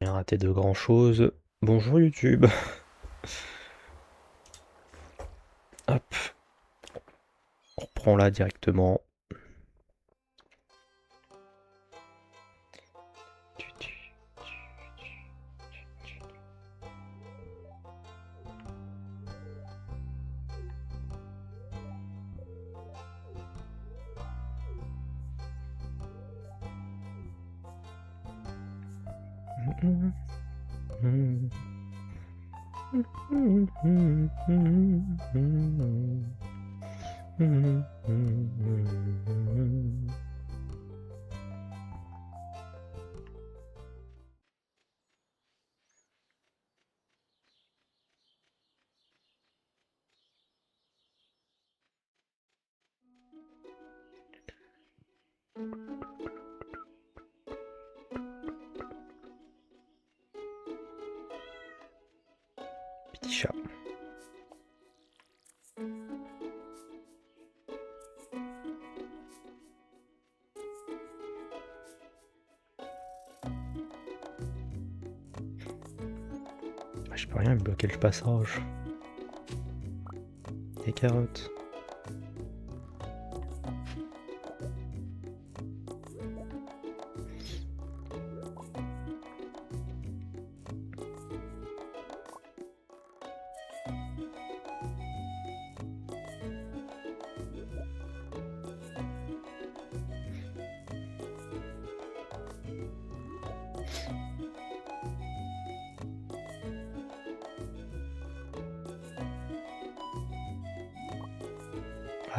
Rien raté de grand chose. Bonjour YouTube. Hop, on reprend là directement. Petit chat. Je peux rien bloquer le passage. Des carottes.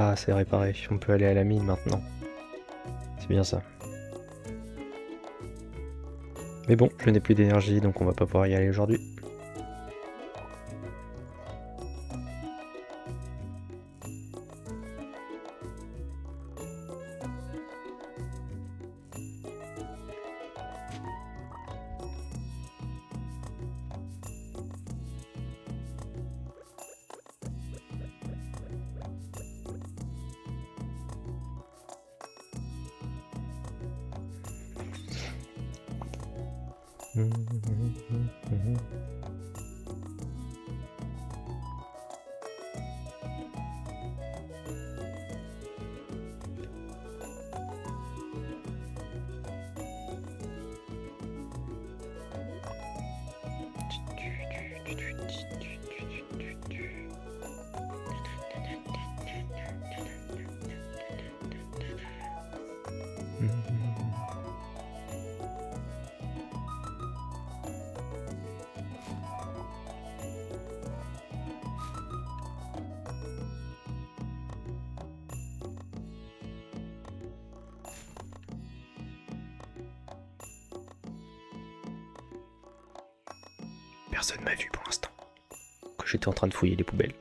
Ah, c'est réparé. On peut aller à la mine maintenant. C'est bien ça. Mais bon, je n'ai plus d'énergie, donc on va pas pouvoir y aller aujourd'hui. Personne m'a vu pour l'instant. Que j'étais en train de fouiller les poubelles.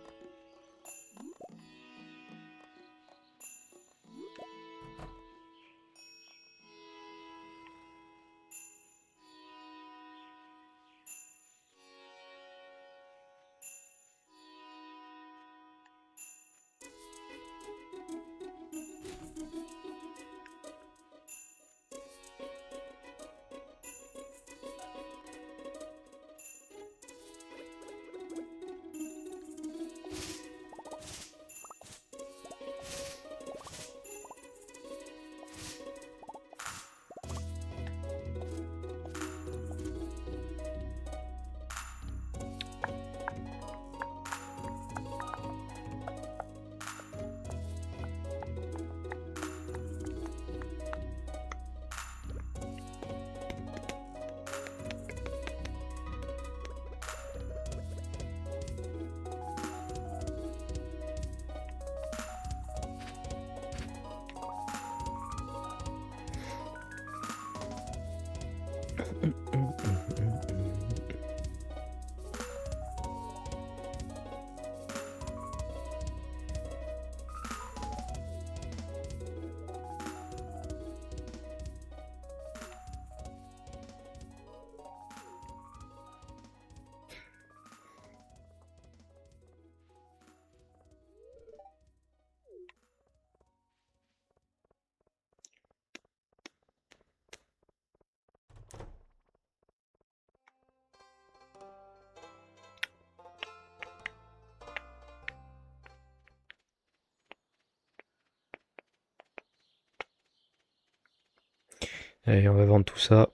Allez, on va vendre tout ça.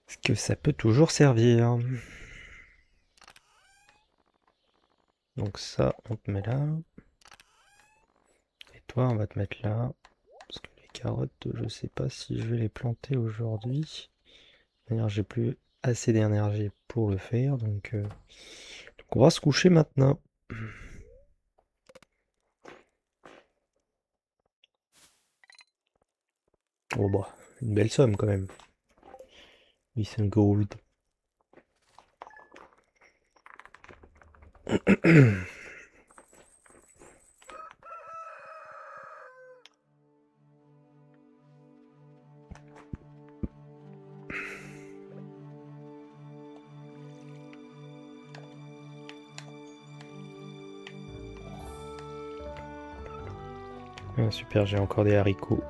Parce que ça peut toujours servir. Donc ça, on te met là. Et toi, on va te mettre là. Parce que les carottes, je sais pas si je vais les planter aujourd'hui. D'ailleurs, j'ai plus assez d'énergie pour le faire. Donc on va se coucher maintenant. Oh bah, une belle somme quand même. 800 gold. Ah, super, j'ai encore des haricots.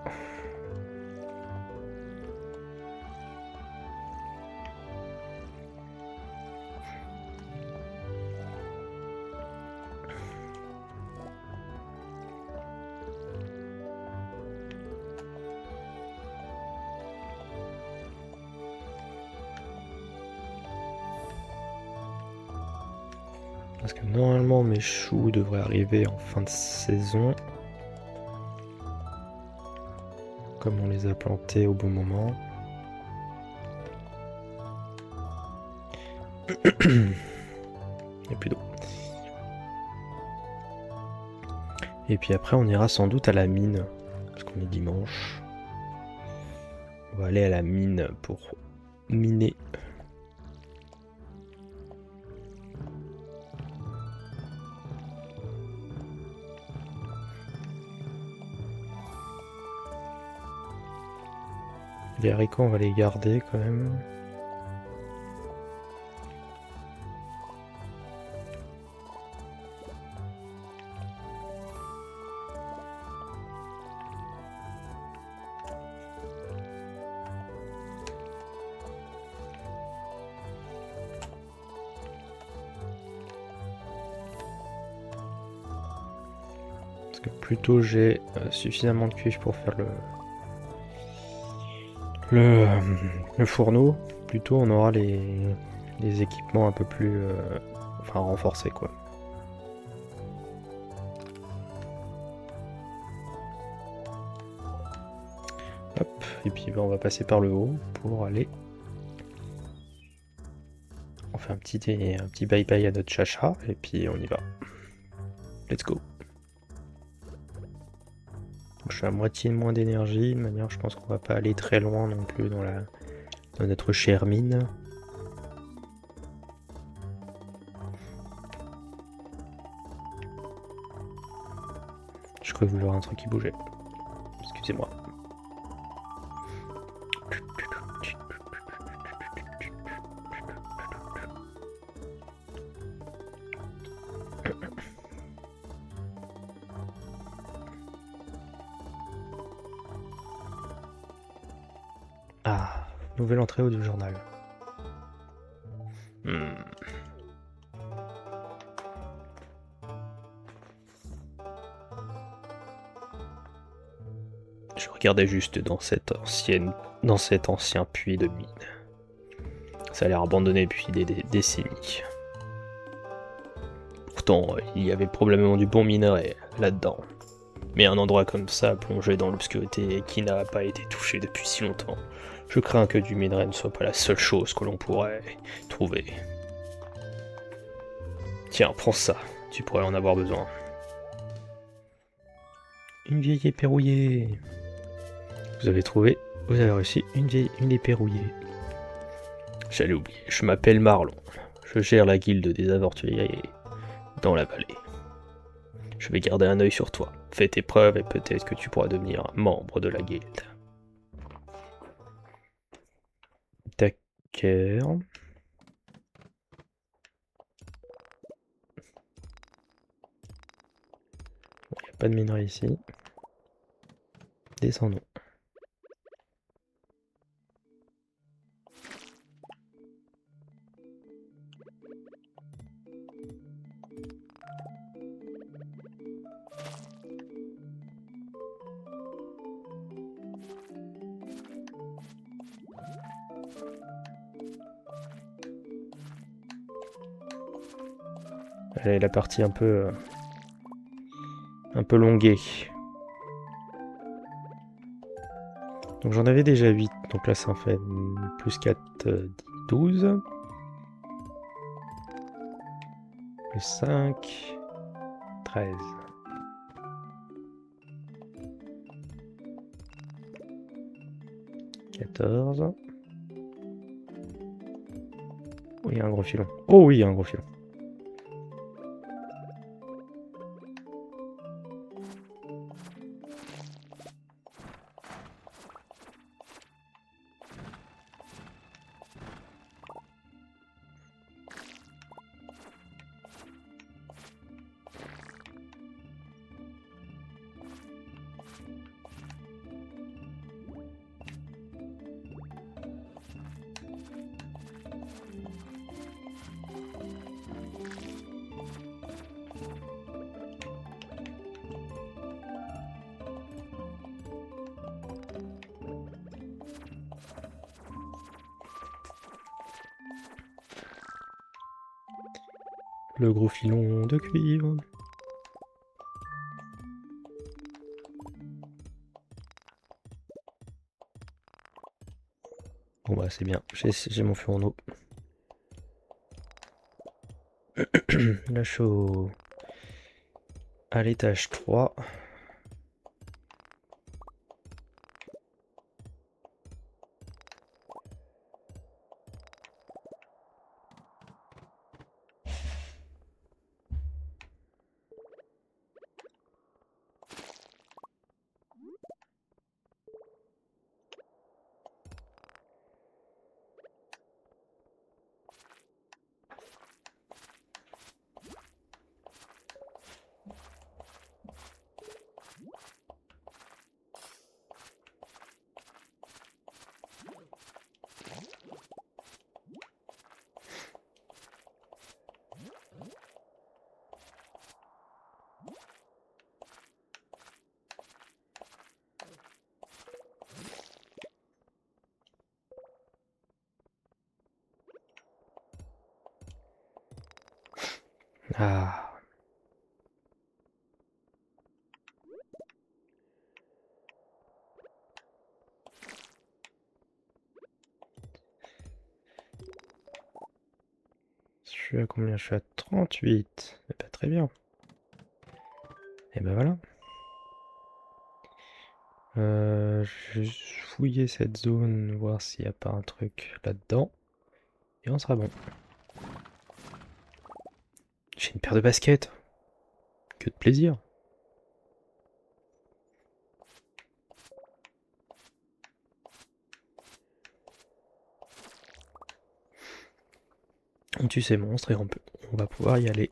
Parce que normalement mes choux devraient arriver en fin de saison. Comme on les a plantés au bon moment. Il n'y a plus d'eau. Et puis après on ira sans doute à la mine. Parce qu'on est dimanche. On va aller à la mine pour miner. Les haricots on va les garder quand même. Parce que plus tôt j'ai suffisamment de cuivre pour faire le fourneau, plus tôt on aura les équipements un peu plus enfin renforcés quoi. Hop, et puis on va passer par le haut pour aller. On fait un petit bye bye à notre chacha et puis on y va. Let's go. Je suis à moitié moins d'énergie, de manière je pense qu'on va pas aller très loin non plus dans notre chère mine. Je crois que vous verrez un truc qui bougeait. Excusez-moi. Ah, nouvelle entrée du journal. Je regardais juste dans cet ancien puits de mine. Ça a l'air abandonné depuis des décennies. Pourtant, il y avait probablement du bon minerai là-dedans. Mais un endroit comme ça, plongé dans l'obscurité et qui n'a pas été touché depuis si longtemps, je crains que du minerai ne soit pas la seule chose que l'on pourrait trouver. Tiens, prends ça, tu pourrais en avoir besoin. Une vieille épée rouillée. Vous avez reçu une épée rouillée. J'allais oublier, je m'appelle Marlon. Je gère la guilde des aventuriers dans la vallée. Je vais garder un œil sur toi. Fais tes preuves et peut-être que tu pourras devenir un membre de la guilde. D'accord. Il n'y a pas de minerai ici. Descendons. Allez, la partie un peu longuée. Donc j'en avais déjà 8, donc là ça en fait plus 4, 12. Plus 5, 13. 14. Oh, il y a un gros filon. Oh oui, il y a un gros filon. Le gros filon de cuivre. Bon bah c'est bien, j'ai mon feu en eau. Là je suis à l'étage 3. Ah. Je suis à combien? Je suis à 38. C'est pas très bien. Et ben voilà. Je vais juste fouiller cette zone, voir s'il n'y a pas un truc là-dedans. Et on sera bon. J'ai une paire de baskets. Que de plaisir. On tue ces monstres et on va pouvoir y aller.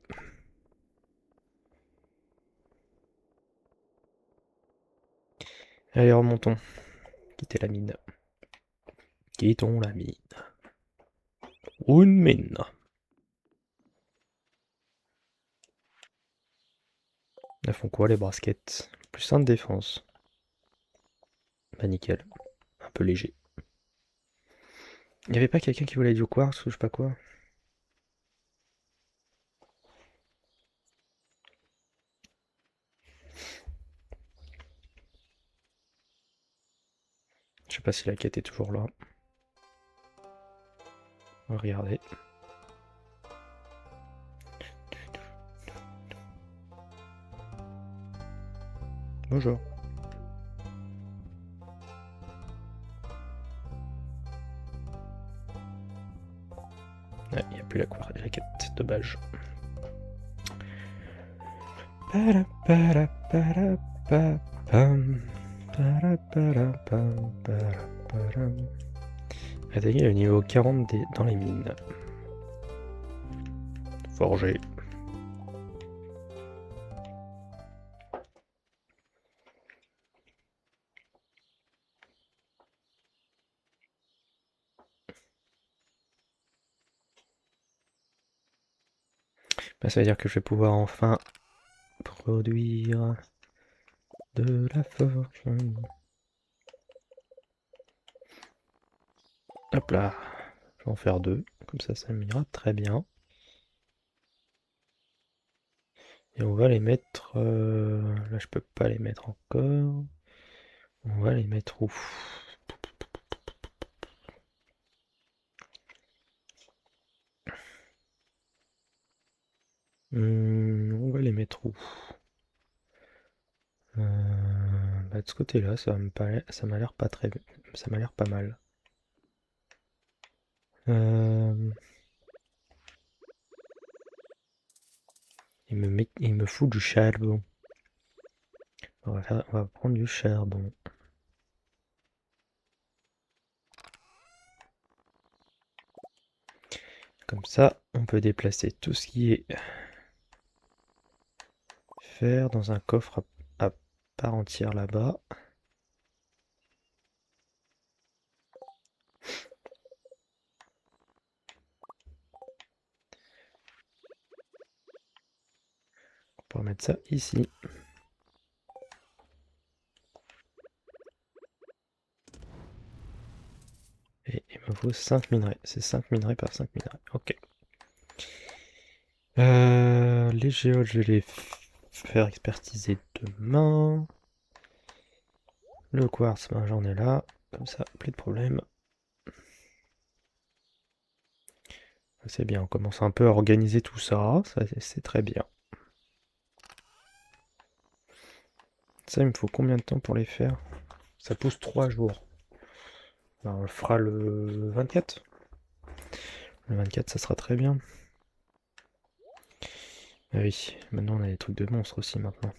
Allez, remontons. Quittez la mine. Quittons la mine. Une mine. Elles font quoi les baskets? Plus 1 de défense. Bah nickel. Un peu léger. Il n'y avait pas quelqu'un qui voulait du quartz ou je sais pas quoi? Je sais pas si la quête est toujours là. On va regarder. Bonjour. Ouais, il n'y a plus la quête de badge. Attaquer le niveau 40 dans les mines. Forger. Bah, ça veut dire que je vais pouvoir enfin produire de la forge. Hop là. Je vais en faire 2. Comme ça m'ira très bien. Et on va les mettre... Là, je peux pas les mettre encore. On va les mettre où? On va les mettre où? Bah, de ce côté-là, ça m'a l'air pas très... Ça m'a l'air pas mal. Il me fout du charbon. On va prendre du charbon. Comme ça, on peut déplacer tout ce qui est fer dans un coffre à part entière là-bas. On peut remettre ça ici. Et il me faut 5 minerais. C'est 5 minerais par 5 minerais. Ok. Les géodes, je vais les faire expertiser demain. Le quartz, ben, j'en ai là. Comme ça, plus de problème. C'est bien, on commence un peu à organiser tout ça. Ça c'est très bien. Ça, il me faut combien de temps pour les faire? Ça pousse 3 jours. Ben, on le fera le 24. Le 24, ça sera très bien. Ah oui, maintenant on a les trucs de monstres aussi maintenant.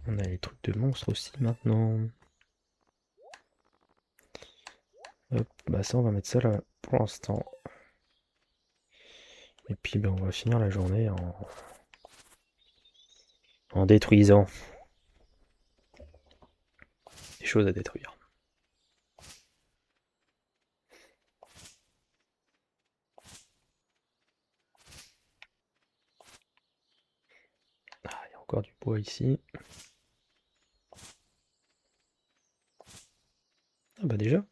On a les trucs de monstres aussi maintenant. Hop, bah ça on va mettre ça là pour l'instant. Et puis ben, on va finir la journée en détruisant des choses à détruire. Ah, il y a encore du bois ici. Ah bah déjà.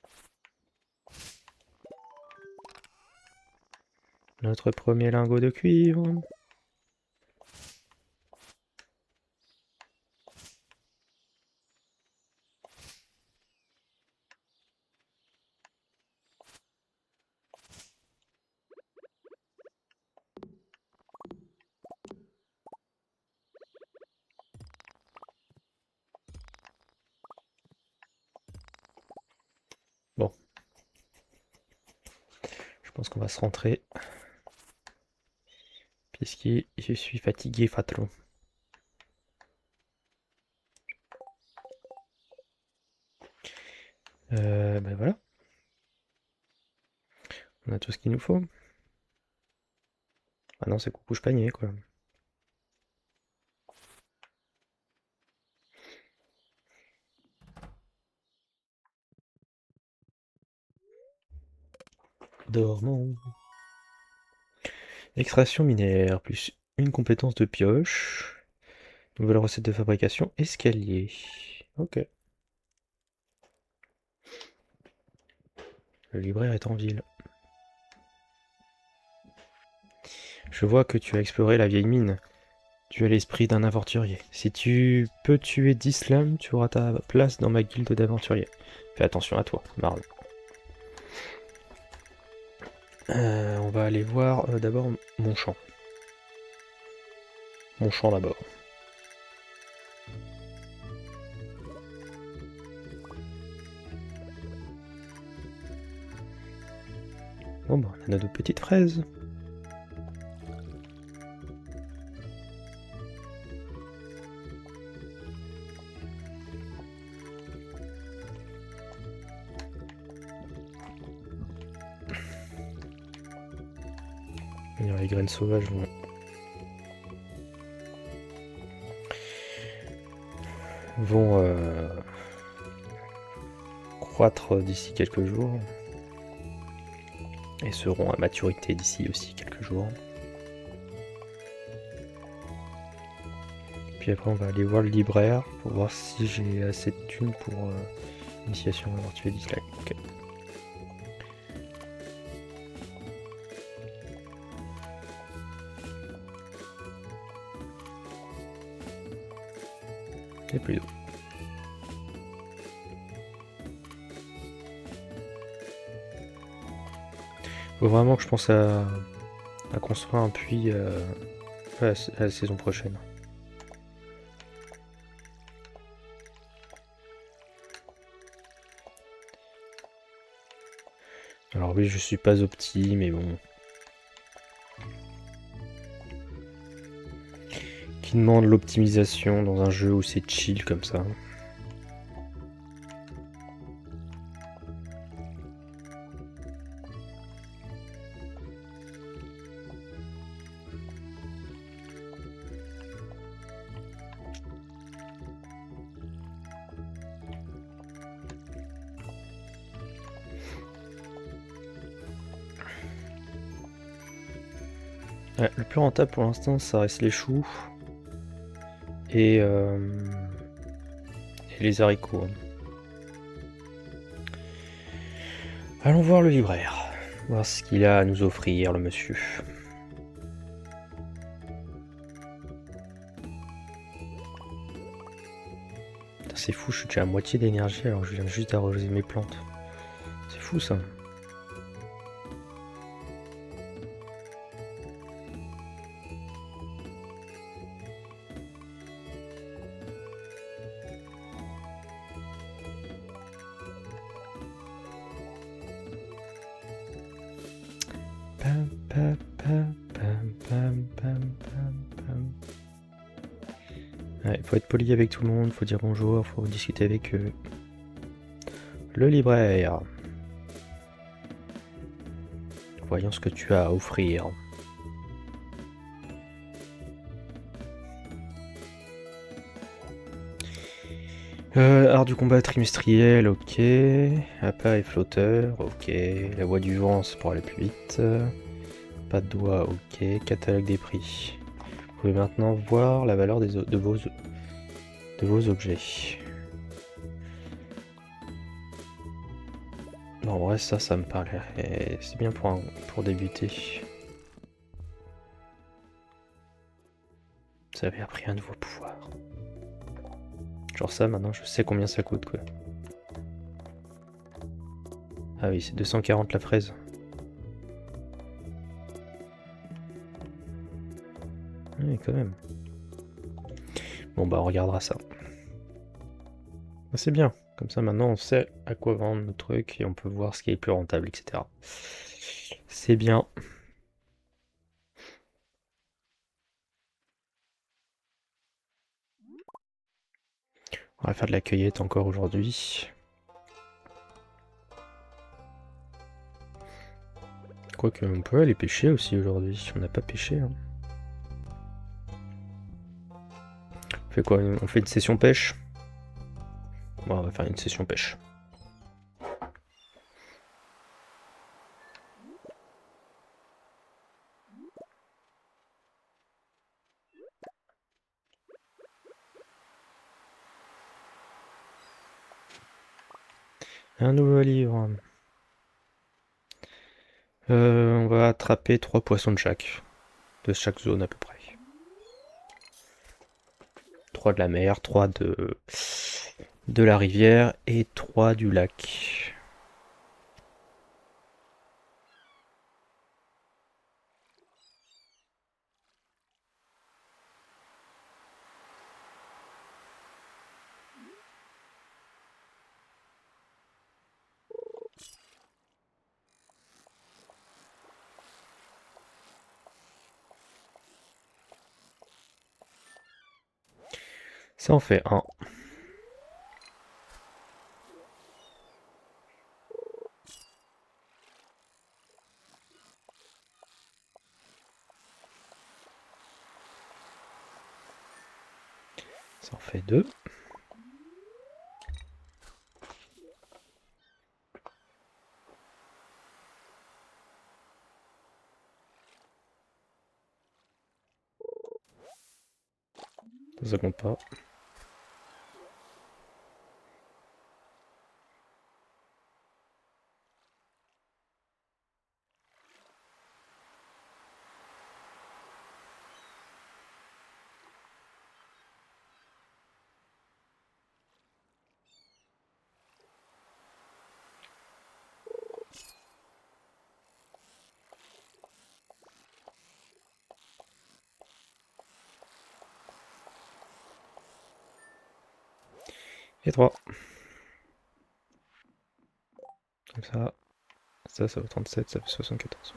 Notre premier lingot de cuivre. Bon. Je pense qu'on va se rentrer. Puisque je suis fatigué, fatron. Ben voilà. On a tout ce qu'il nous faut. Ah non, c'est coucou panier quoi. Dormons. Extraction minière, plus une compétence de pioche. Nouvelle recette de fabrication, escalier. Ok. Le libraire est en ville. Je vois que tu as exploré la vieille mine. Tu as l'esprit d'un aventurier. Si tu peux tuer 10 lames, tu auras ta place dans ma guilde d'aventuriers. Fais attention à toi, Marle. On va aller voir d'abord mon champ. Mon champ d'abord. Bon bah, on a nos petites fraises. Les graines sauvages vont croître d'ici quelques jours et seront à maturité d'ici aussi quelques jours. Puis après on va aller voir le libraire pour voir si j'ai assez de thunes pour initiation à tuer 10 lames. Ok. Et plus d'eau. Faut vraiment que je pense à construire un puits à la saison prochaine. Alors oui, je suis pas opti, mais bon. Qui demande l'optimisation dans un jeu où c'est chill comme ça. Ouais, le plus rentable pour l'instant, ça reste les choux et les haricots. Allons voir le libraire, voir ce qu'il a à nous offrir, le monsieur. C'est fou, je suis déjà à moitié d'énergie alors que je viens juste d'arroser mes plantes. C'est fou ça. Ouais, faut être poli avec tout le monde, faut dire bonjour, faut discuter avec eux. Le libraire. Voyons ce que tu as à offrir. Art du combat trimestriel, ok. Appât et flotteur, ok. La voie du vent, c'est pour aller plus vite. Pas de doigt, ok. Catalogue des prix. Vous pouvez maintenant voir la valeur de vos objets. Non, en vrai, ça me paraît... C'est bien pour débuter. Vous avez appris un nouveau pouvoir. Genre ça, maintenant, je sais combien ça coûte, quoi. Ah oui, c'est 240 la fraise. Oui, quand même. Bon, bah, on regardera ça. C'est bien. Comme ça, maintenant, on sait à quoi vendre nos trucs et on peut voir ce qui est plus rentable, etc. C'est bien. On va faire de la cueillette encore aujourd'hui. Quoique, on peut aller pêcher aussi aujourd'hui. On n'a pas pêché. Hein. On fait quoi? On fait une session pêche? Bon, on va faire une session pêche. Un nouveau livre. On va attraper 3 poissons de chaque zone à peu près. 3 de la mer, 3 de la rivière et 3 du lac. Ça en fait un. Ça en fait 2. Ça compte pas. Et 3. Comme ça vaut 37, ça fait 74.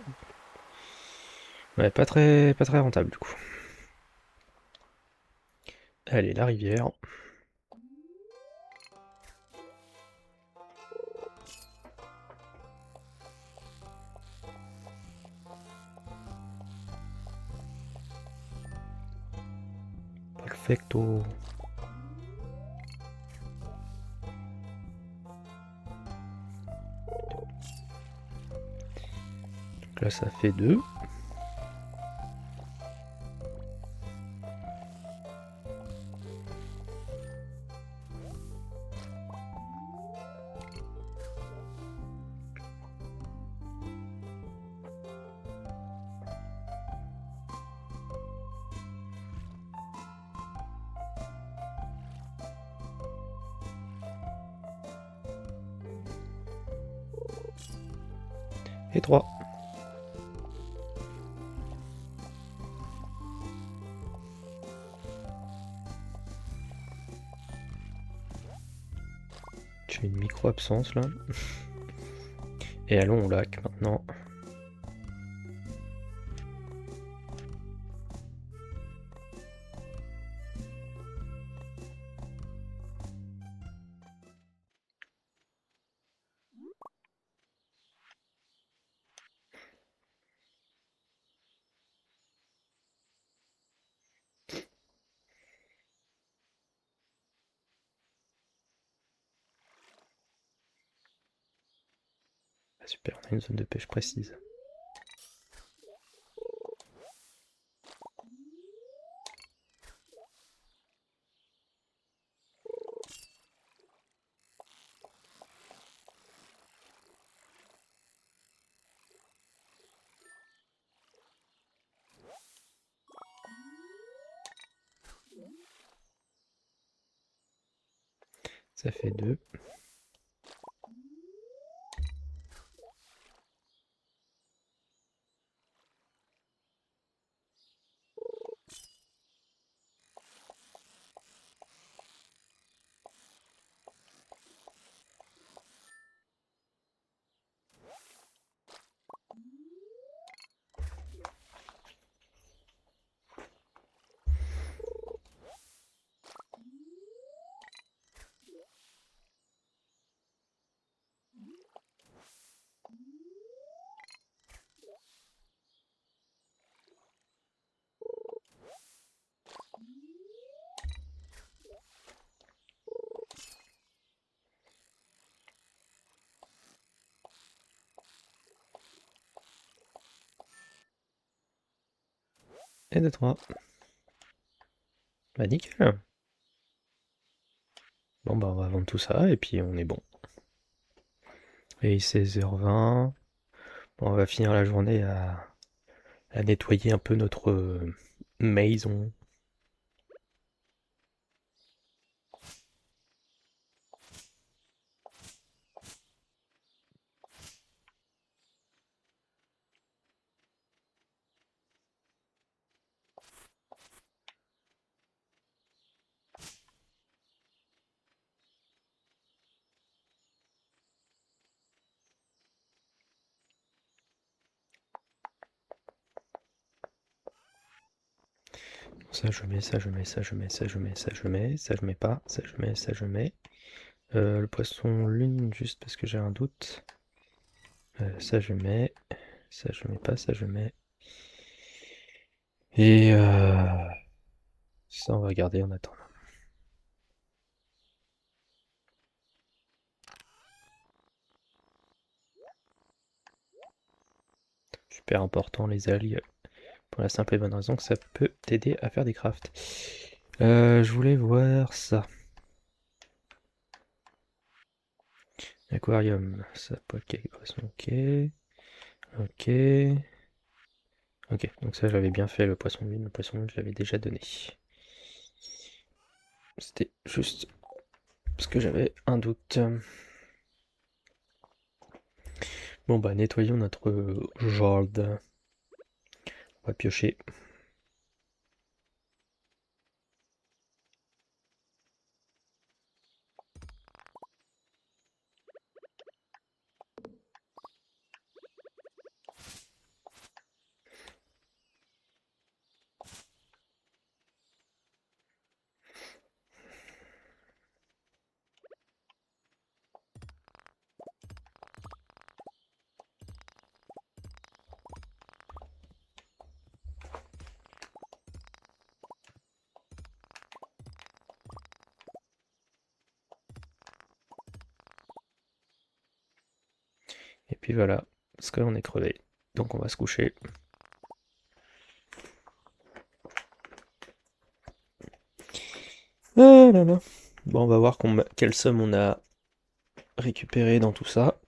Ouais, pas très rentable du coup. Allez, la rivière. Perfecto. Donc là, ça fait 2. Et 3. Je fais une micro-absence là. Et allons au lac maintenant. Ah, super, on a une zone de pêche précise. Ça fait 2. Et de 3. Bah nickel. Bon bah on va vendre tout ça et puis on est bon. Et il est 16h20. Bon, on va finir la journée à nettoyer un peu notre maison. Ça je mets, ça je mets, ça je mets, ça je mets, ça je mets, ça je mets pas, ça je mets, ça je mets. Le poisson lune, juste parce que j'ai un doute. Ça je mets, ça je mets pas, ça je mets. Et ça on va garder en attendant. Super important les algues, pour la simple et bonne raison que ça peut t'aider à faire des crafts. Je voulais voir ça. Aquarium, ça ok, poisson, ok. Ok. Ok, donc ça j'avais bien fait le poisson lune je l'avais déjà donné. C'était juste parce que j'avais un doute. Bon bah nettoyons notre jardin. On va piocher. puis voilà, parce que là on est crevé. Donc on va se coucher. Ah là là. Bon, on va voir quelle somme on a récupéré dans tout ça.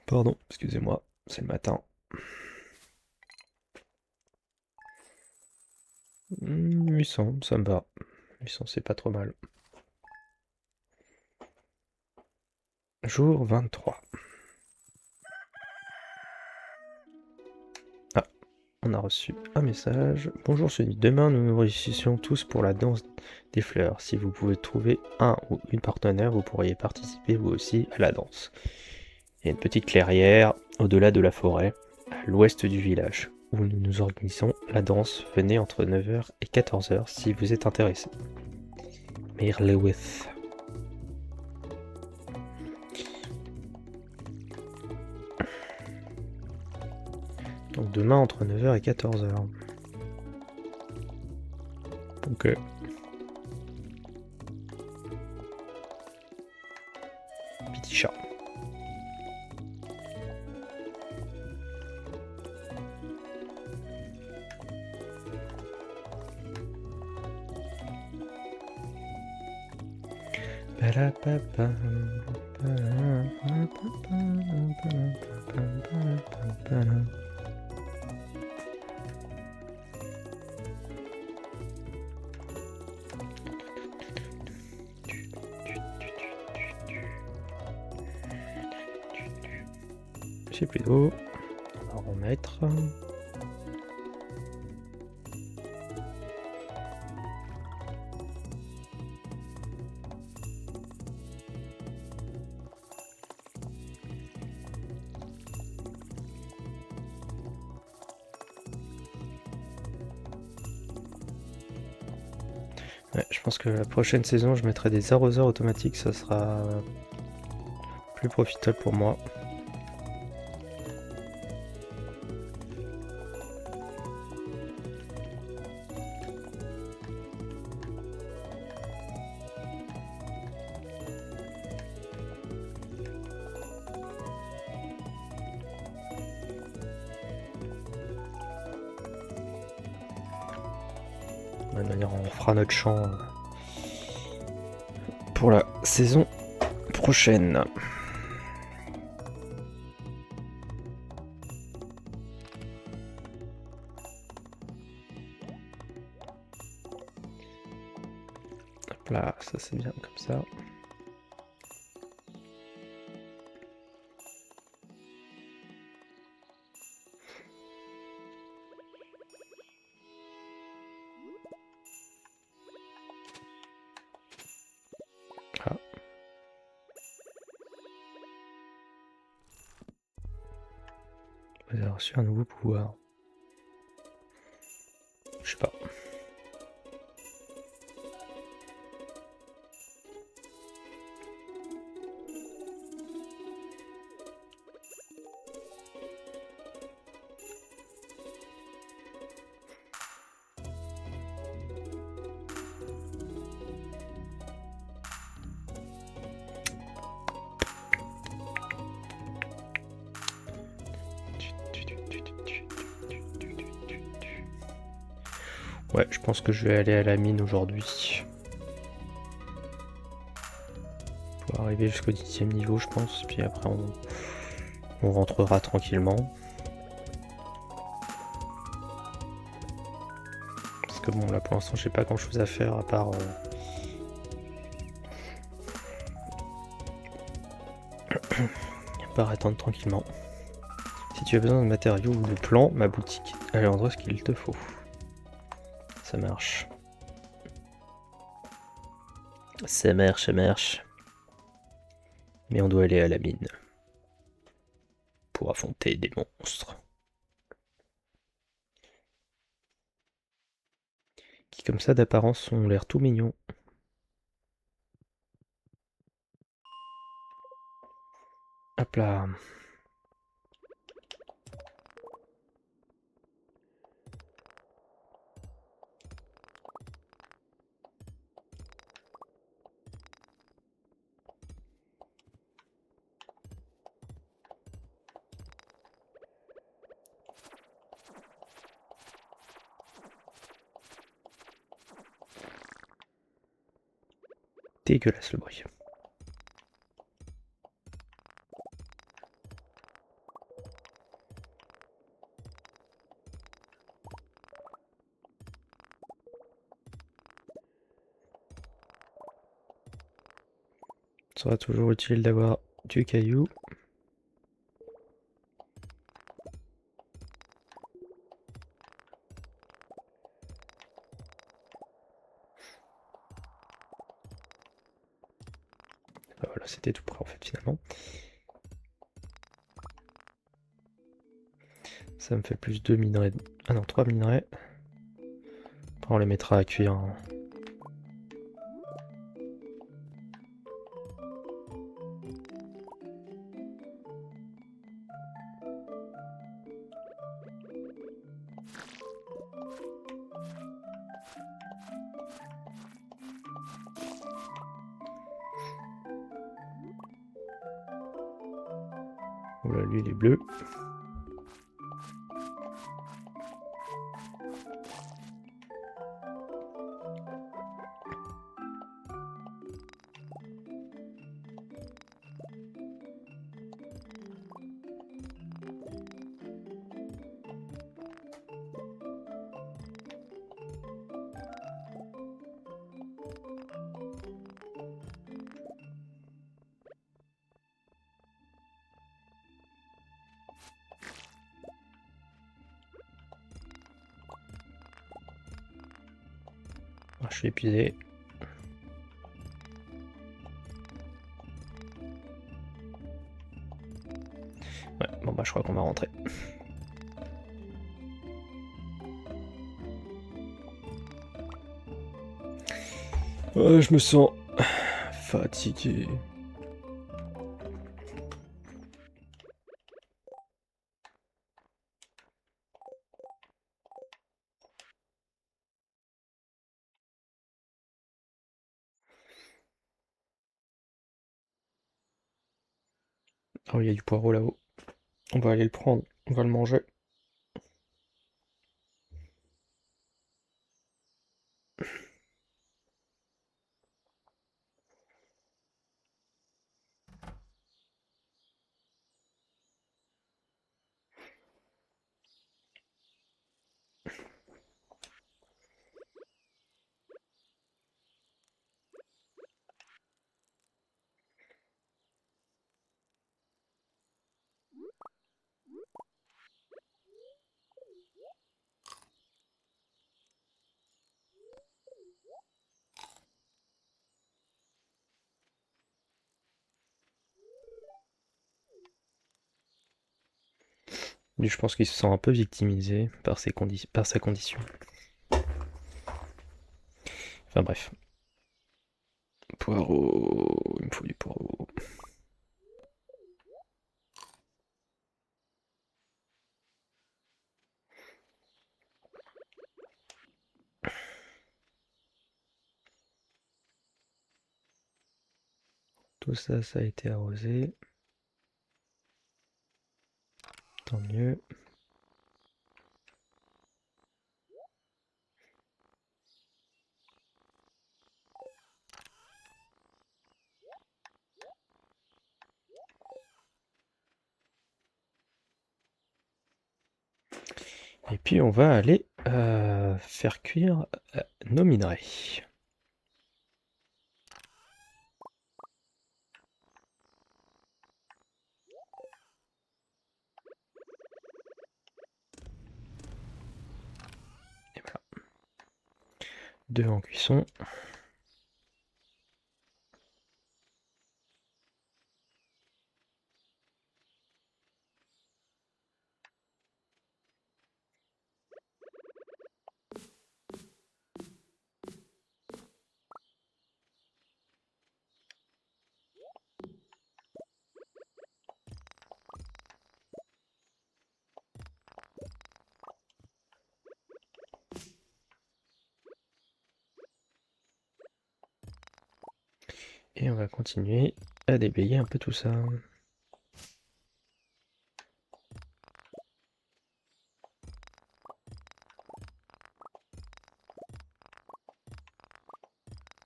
Pardon, excusez-moi, c'est le matin. 800, ça me va. 800, c'est pas trop mal. Jour 23. Ah, on a reçu un message. Bonjour Sony, demain nous nous réunissons tous pour la danse des fleurs. Si vous pouvez trouver un ou une partenaire, vous pourriez participer vous aussi à la danse. Il y a une petite clairière au-delà de la forêt, à l'ouest du village, où nous nous organisons la danse. Venez entre 9h et 14h si vous êtes intéressé. Mayor Lewis. Donc demain entre 9h et 14h. Ok. Petit chat. J'ai plus d'eau. On va remettre. Ouais, je pense que la prochaine saison, je mettrai des arroseurs automatiques, ça sera plus profitable pour moi. De toute manière, on fera notre champ pour la saison prochaine. Hop là, ça c'est bien comme ça. Ah. Vous avez reçu un nouveau pouvoir. Je sais pas. Ouais, je pense que je vais aller à la mine aujourd'hui. Pour arriver jusqu'au 10e niveau, je pense. Puis après, on rentrera tranquillement. Parce que bon, là pour l'instant, j'ai pas grand chose à faire à part. À part attendre tranquillement. Si tu as besoin de matériaux ou de plans, ma boutique est à l'endroit qu'il te faut. Ça marche. Ça marche, ça marche. Mais on doit aller à la mine. Pour affronter des monstres. Qui comme ça d'apparence ont l'air tout mignons. Hop là. dégueulasse le bruit. Il sera toujours utile d'avoir du caillou. Voilà, c'était tout prêt en fait finalement. Ça me fait plus 2 minerais. Ah non, 3 minerais. Après on les mettra à cuire. Voilà, lui il est bleu. Ah, je suis épuisé. Ouais, bon bah je crois qu'on va rentrer. Je me sens fatigué. Oh, il y a du poireau là-haut. On va aller le prendre, on va le manger. Lui, je pense qu'il se sent un peu victimisé par sa condition. Enfin bref. Poireau, il me faut du poireau. Tout ça, ça a été arrosé. Tant mieux. Et puis on va aller faire cuire nos minerais. Et voilà. 2 en cuisson. Et on va continuer à déblayer un peu tout ça.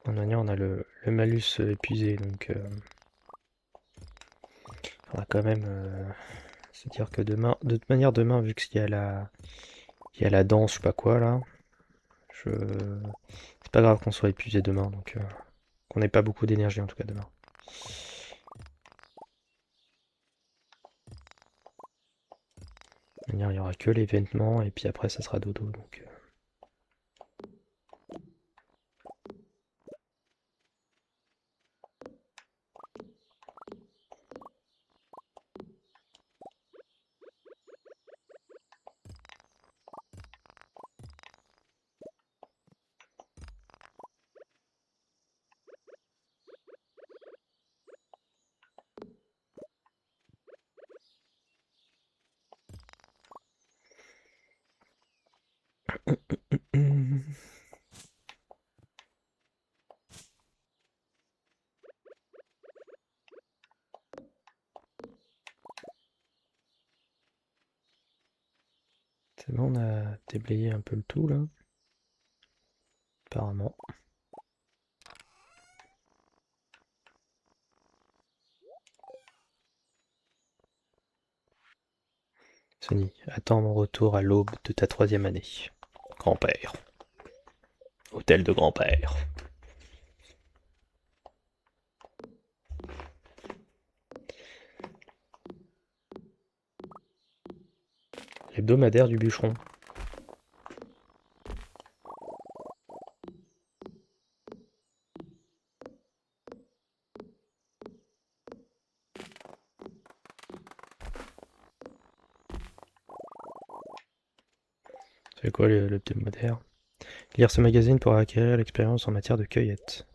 En dernier, on a le le malus épuisé, donc on va quand même se dire que demain, de toute manière demain, vu qu'il y a la danse, je sais pas quoi là, c'est pas grave qu'on soit épuisé demain, donc qu'on n'ait pas beaucoup d'énergie en tout cas demain. De toute manière, il y aura que l'événement et puis après ça sera dodo, donc. C'est bon, on a déblayé un peu le tout là. Apparemment. Sony, attends mon retour à l'aube de ta 3e année. Grand-père. Hôtel de grand-père. L'hebdomadaire du bûcheron. C'est quoi l'hebdomadaire? Lire ce magazine pour acquérir l'expérience en matière de cueillette.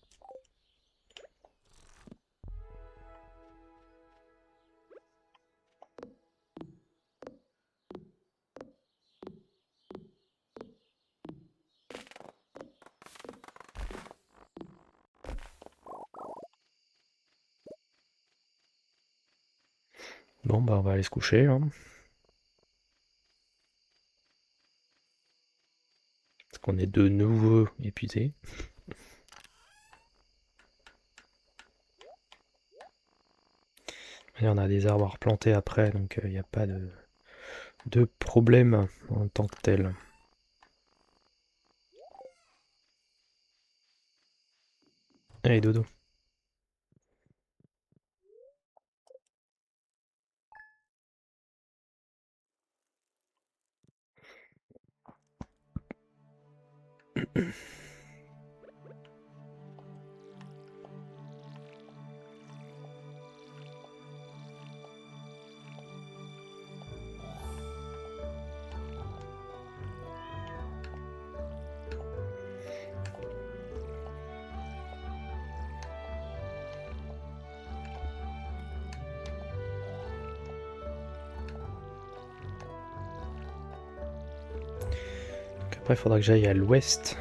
Bon bah on va aller se coucher hein. Parce qu'on est de nouveau épuisés. Et on a des arbres à replanter après, donc il n'y a pas de problème en tant que tel. Allez dodo. Après il faudra que j'aille à l'ouest.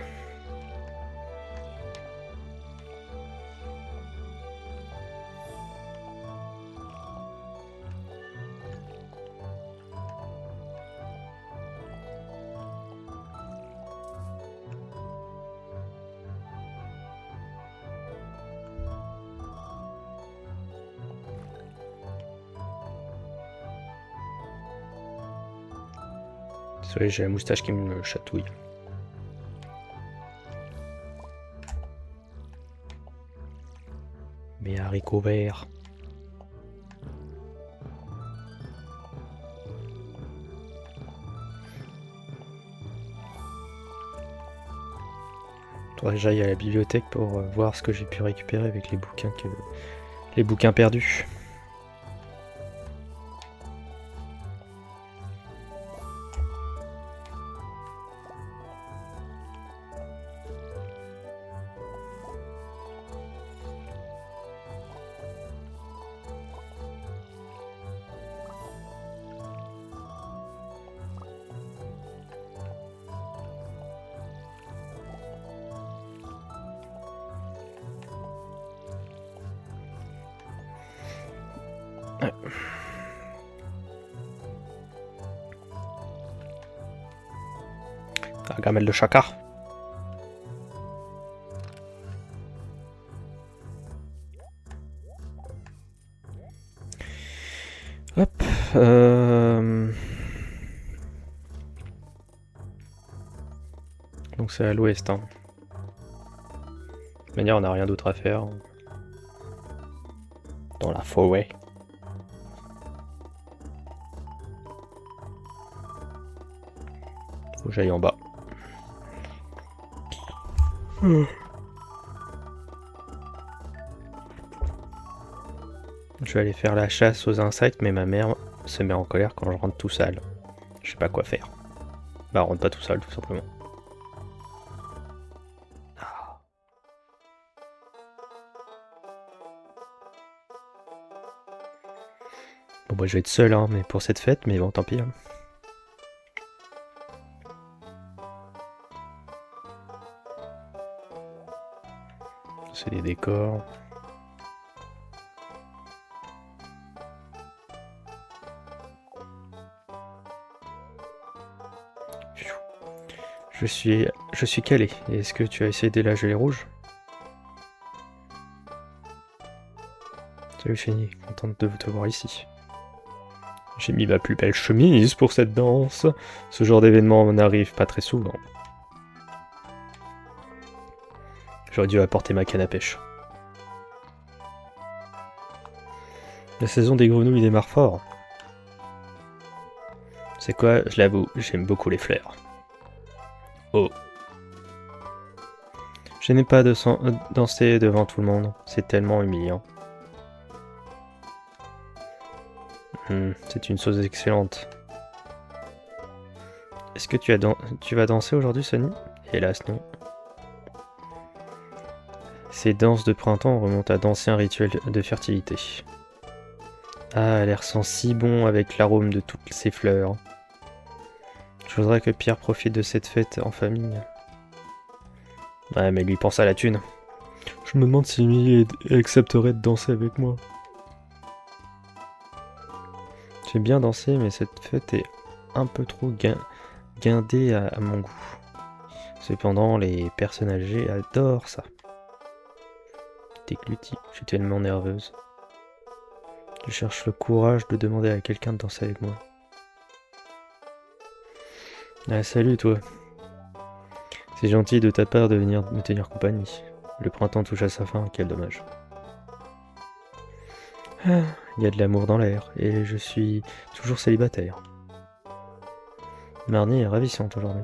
Désolé, j'ai la moustache qui me chatouille. Mes haricots verts. Faudrait que j'aille à la bibliothèque pour voir ce que j'ai pu récupérer avec les bouquins perdus. Ouais. La gamelle de chacun. Hop. Donc c'est à l'ouest. Hein. De toute manière, on n'a rien d'autre à faire. Dans la forêt. Faut que j'aille en bas. Je vais aller faire la chasse aux insectes, mais ma mère se met en colère quand je rentre tout sale. Je sais pas quoi faire. Bah, rentre pas tout seul, tout simplement. Bon, bah, je vais être seul, hein, mais pour cette fête, mais bon, tant pis. Hein. C'est des décors. Je suis calé. Est-ce que tu as essayé de la gelée rouge? Salut Chéni, contente de te voir ici. J'ai mis ma plus belle chemise pour cette danse. Ce genre d'événement n'arrive pas très souvent. J'aurais dû apporter ma canne à pêche. La saison des grenouilles démarre fort. C'est quoi? Je l'avoue, j'aime beaucoup les fleurs. Oh. Je n'aime pas de danser devant tout le monde. C'est tellement humiliant. C'est une chose excellente. Est-ce que tu vas danser aujourd'hui, Sonny? Hélas, non. Ces danses de printemps remontent à d'anciens rituels de fertilité. Ah, elle sent si bon avec l'arôme de toutes ces fleurs. Je voudrais que Pierre profite de cette fête en famille. Ouais, mais lui pense à la thune. Je me demande si Emily accepterait de danser avec moi. J'ai bien dansé, mais cette fête est un peu trop guindée à mon goût. Cependant, les personnes âgées adorent ça. T'éclutis, je suis tellement nerveuse. Je cherche le courage de demander à quelqu'un de danser avec moi. Ah, salut toi. C'est gentil de ta part de venir me tenir compagnie. Le printemps touche à sa fin, quel dommage. Ah, il y a de l'amour dans l'air, et je suis toujours célibataire. Marnie est ravissante aujourd'hui.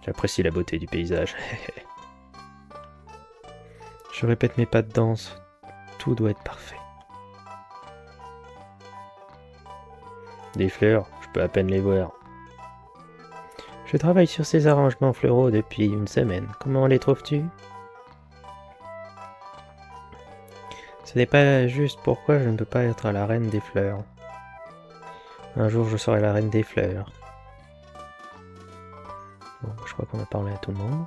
J'apprécie la beauté du paysage. Je répète mes pas de danse. Tout doit être parfait. Des fleurs, je peux à peine les voir. Je travaille sur ces arrangements floraux depuis une semaine. Comment les trouves-tu? Ce n'est pas juste pourquoi je ne peux pas être la reine des fleurs. Un jour, je serai la reine des fleurs. Bon, je crois qu'on a parlé à tout le monde.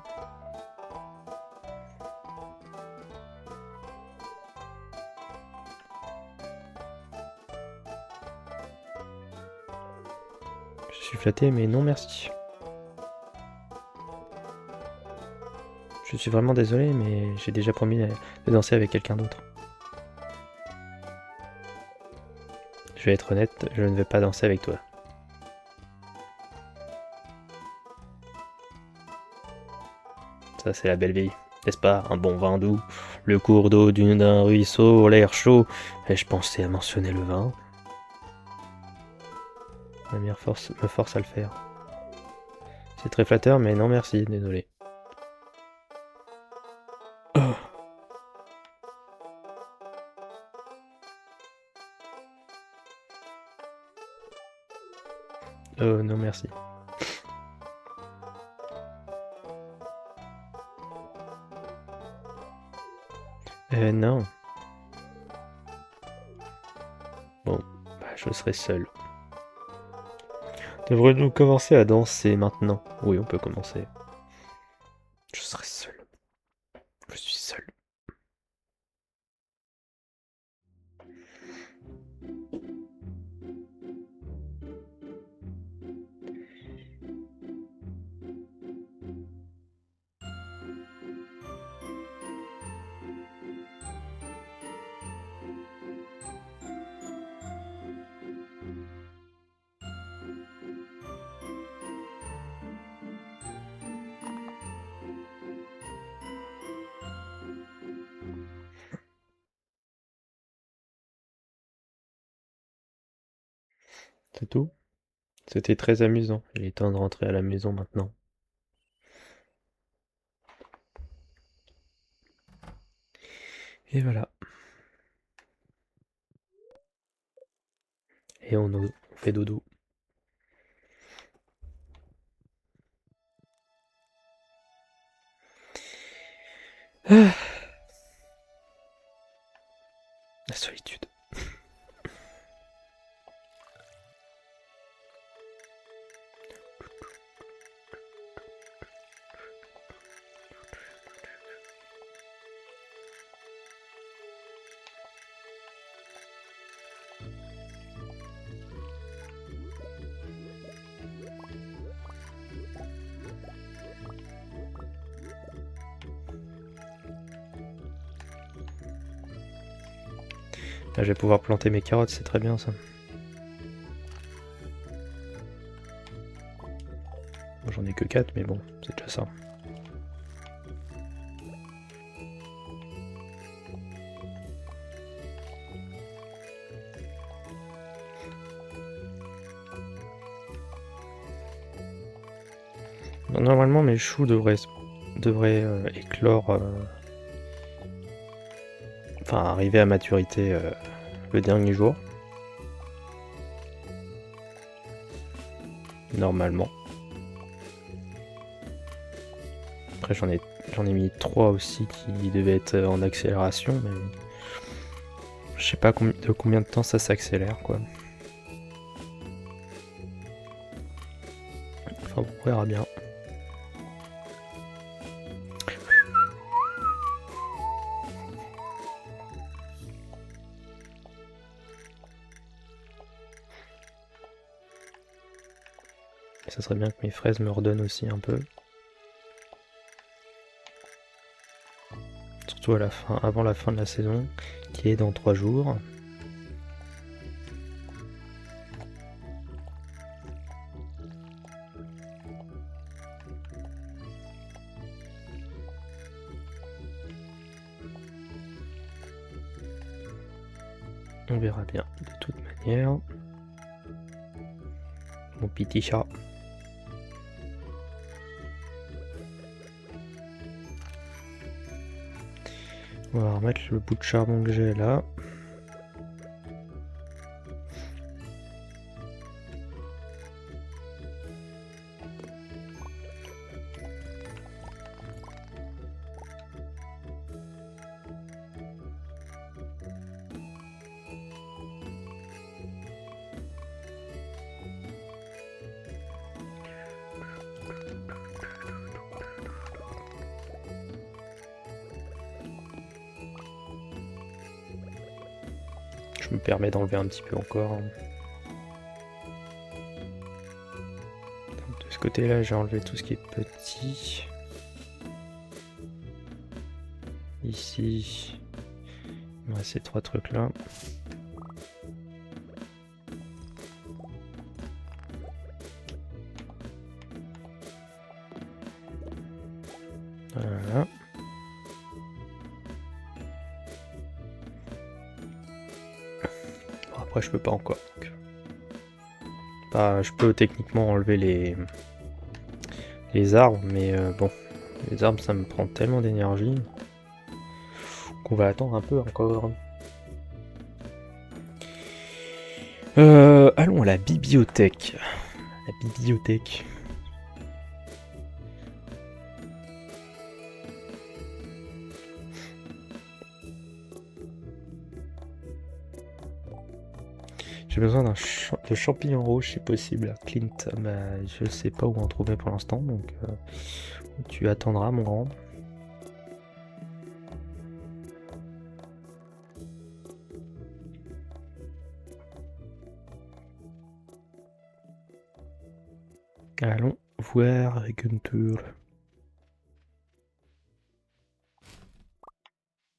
Je suis flatté, mais non merci. Je suis vraiment désolé, mais j'ai déjà promis de danser avec quelqu'un d'autre. Je vais être honnête, je ne veux pas danser avec toi. Ça, c'est la belle vie, n'est-ce pas? Un bon vin doux, le cours d'eau d'un ruisseau, l'air chaud. Ai-je pensé à mentionner le vin? Ma mère me force à le faire. C'est très flatteur, mais non merci, désolé. Oh, oh non merci. Non. Bon, bah, je serai seul. Devrions-nous commencer à danser maintenant? Oui, on peut commencer. Je serai seul. Je suis seul. C'est tout. C'était très amusant. Il est temps de rentrer à la maison maintenant. Et voilà. Et on fait dodo. Ah, la solitude. Là, je vais pouvoir planter mes carottes, c'est très bien ça. Bon, j'en ai que 4, mais bon, c'est déjà ça. Normalement, mes choux devraient éclore, enfin arriver à maturité le dernier jour. Normalement. Après, j'en ai mis 3 aussi qui devaient être en accélération, mais je sais pas de combien de temps ça s'accélère, quoi. Enfin, on verra bien. Et ça serait bien que mes fraises me redonnent aussi un peu. Surtout à la fin, avant la fin de la saison, qui est dans 3 jours. On verra bien, de toute manière. Mon petit chat. On va remettre le bout de charbon que j'ai là. Je me permets d'enlever un petit peu encore. Donc de ce côté là j'ai enlevé tout ce qui est petit. Ici, il me reste ces 3 trucs là. Voilà. Bon, après je peux pas encore. Donc. Bah, je peux techniquement enlever les arbres, mais bon, les arbres ça me prend tellement d'énergie qu'on va attendre un peu encore. Allons à la bibliothèque. La bibliothèque. J'ai besoin de champignons rouges si possible. Clint, bah, je sais pas où en trouver pour l'instant, donc tu attendras mon grand. Allons voir Gunther.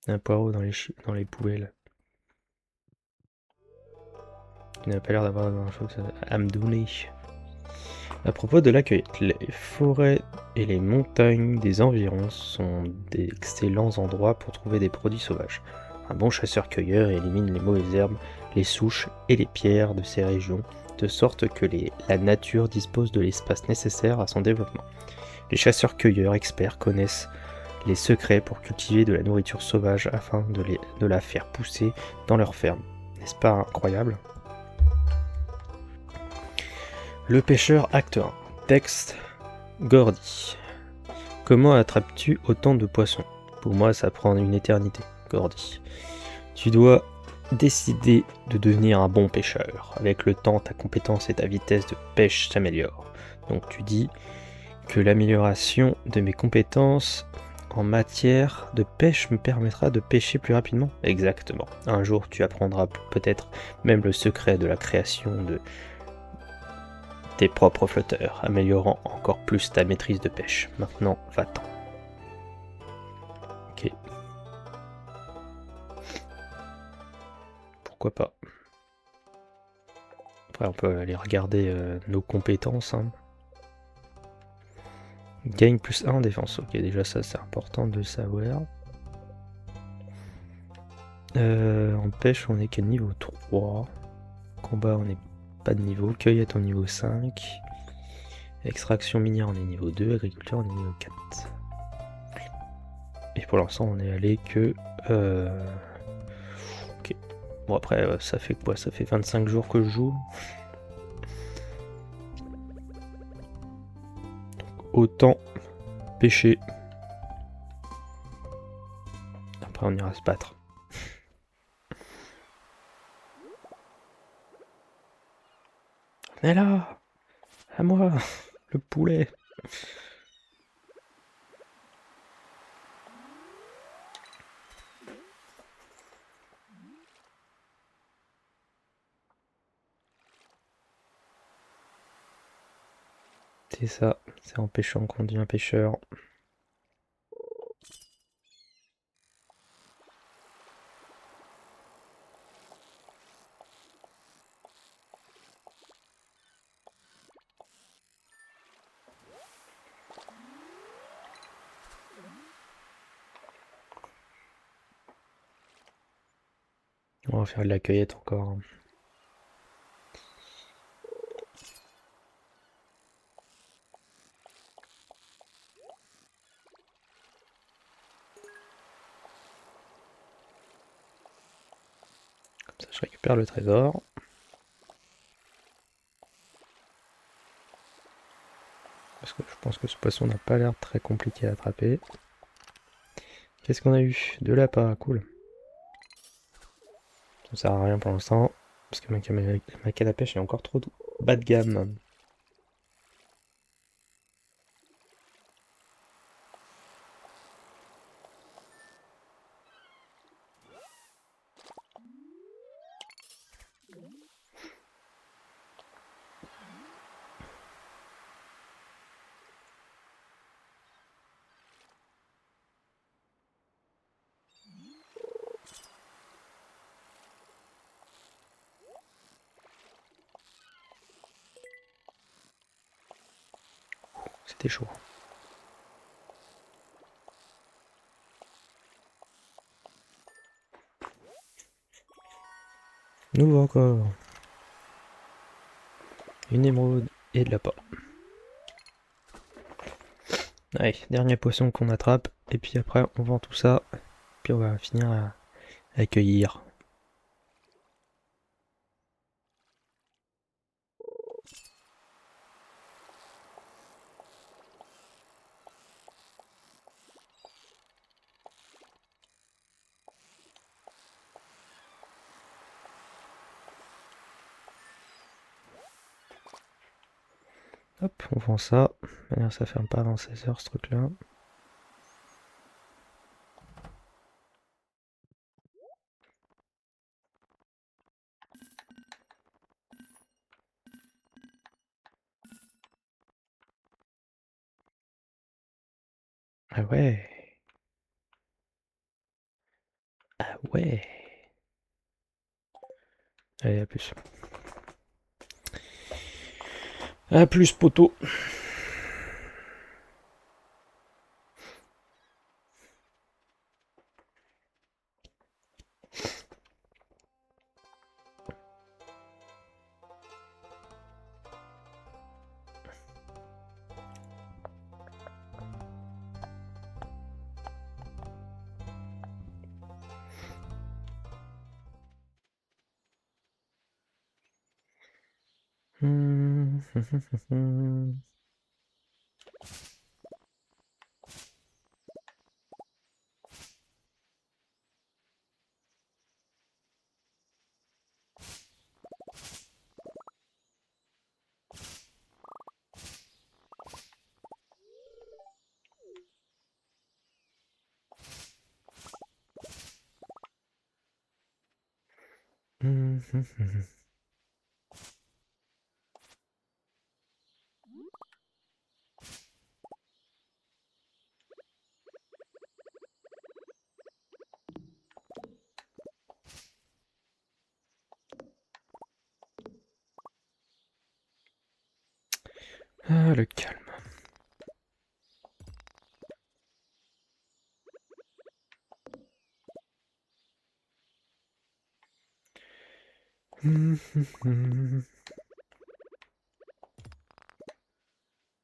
Un poireau dans les poubelles. Il n'a pas l'air d'avoir grand chose à me donner. À propos de la cueillette, les forêts et les montagnes des environs sont d'excellents endroits pour trouver des produits sauvages. Un bon chasseur-cueilleur élimine les mauvaises herbes, les souches et les pierres de ces régions de sorte que la nature dispose de l'espace nécessaire à son développement. Les chasseurs-cueilleurs experts connaissent les secrets pour cultiver de la nourriture sauvage afin de la faire pousser dans leur ferme. N'est-ce pas incroyable? Le pêcheur acte 1. Texte Gordy. Comment attrapes-tu autant de poissons? Pour moi, ça prend une éternité, Gordy. Tu dois décider de devenir un bon pêcheur. Avec le temps, ta compétence et ta vitesse de pêche s'améliorent. Donc tu dis que l'amélioration de mes compétences en matière de pêche me permettra de pêcher plus rapidement. Exactement. Un jour, tu apprendras peut-être même le secret de la création de tes propres flotteurs, améliorant encore plus ta maîtrise de pêche. Maintenant, va-t'en. Ok. Pourquoi pas. Après, on peut aller regarder nos compétences. Hein. Gagne plus 1 en défense. Ok, déjà ça, c'est important de savoir. En pêche, on est qu'à niveau 3. Combat, on n'est pas de niveau. Cueillette, on est niveau 5. Extraction minière, on est niveau 2. Agriculteur, on est niveau 4. Et pour l'instant, on est allé que... Ok. Bon, après, ça fait quoi? Ça fait 25 jours que je joue. Autant pêcher. Après, on ira se battre. Mais là, à moi, le poulet. C'est ça, c'est en pêchant qu'on devient pêcheur. On va faire de la cueillette encore. Comme ça, je récupère le trésor. Parce que je pense que ce poisson n'a pas l'air très compliqué à attraper. Qu'est-ce qu'on a eu? De l'appât, cool. Ça sert à rien pour l'instant. Parce que ma canne à pêche est encore trop bas de gamme. C'était chaud. Nouveau encore. Une émeraude et de l'appât. Allez, dernier poisson qu'on attrape. Et puis après, on vend tout ça. Puis on va finir à accueillir. Hop, on vend ça. D'ailleurs, ça ferme pas avant 16 h ce truc-là. Ah ouais. Ah ouais. Allez, à plus. À plus, poteau. Ah, le calme.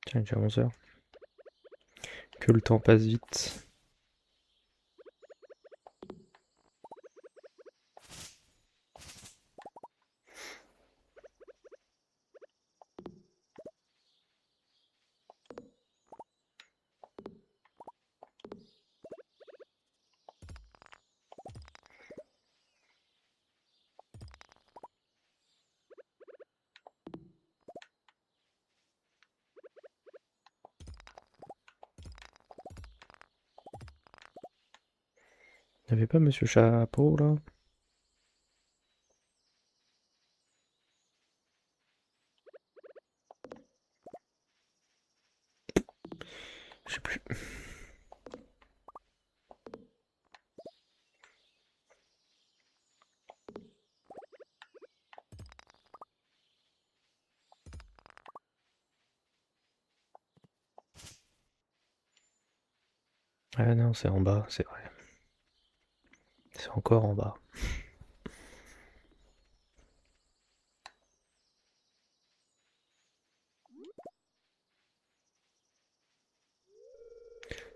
Tiens, déjà 11h. Que le temps passe vite. Y'avait pas Monsieur Chapeau là? Je sais plus. Ah non, c'est en bas, c'est vrai. C'est encore en bas.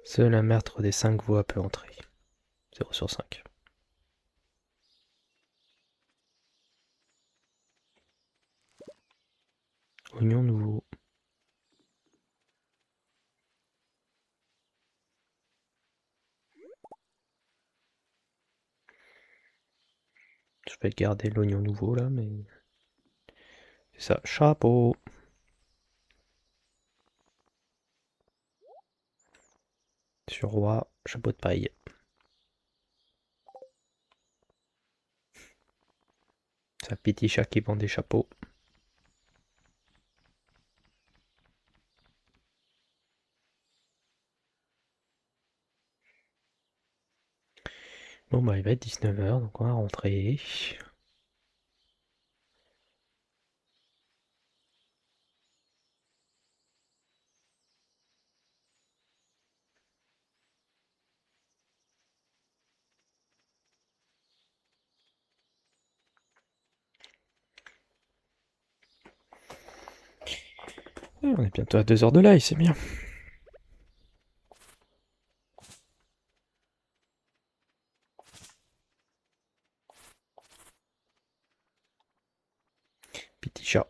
Seul un maître des 5 voies peut entrer. 0 sur 5. Oignon nouveau. Je vais garder l'oignon nouveau là, mais... C'est ça, chapeau. Sur roi, chapeau de paille. C'est un petit chat qui vend des chapeaux. Bon bah il va être 19h, donc on va rentrer. Ouais, on est bientôt à 2 heures de live, c'est bien. Petit chat.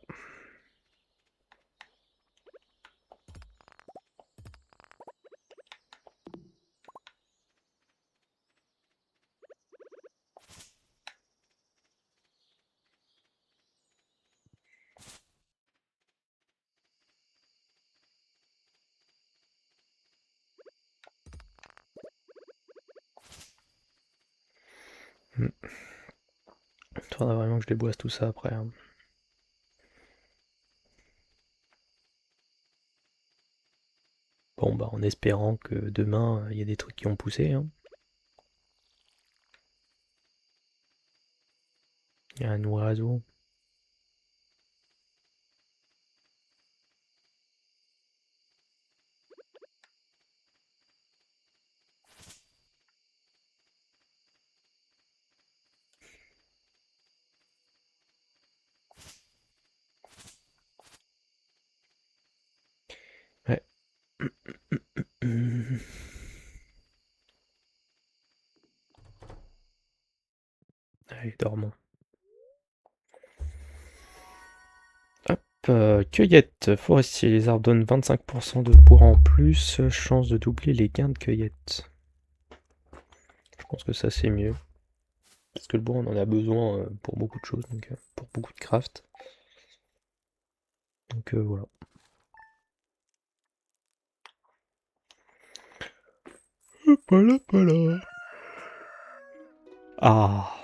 Faudra vraiment que je déboisse tout ça après, hein. Bon bah en espérant que demain il y a des trucs qui ont poussé, hein. Il y a un oiseau. Ouais. Allez, dormons. Hop. Cueillette, forestier, les arbres donnent 25% de bois en plus, chance de doubler les gains de cueillette. Je pense que ça c'est mieux. Parce que le bois on en a besoin pour beaucoup de choses, donc pour beaucoup de craft. Donc voilà. Voilà, voilà. Ah.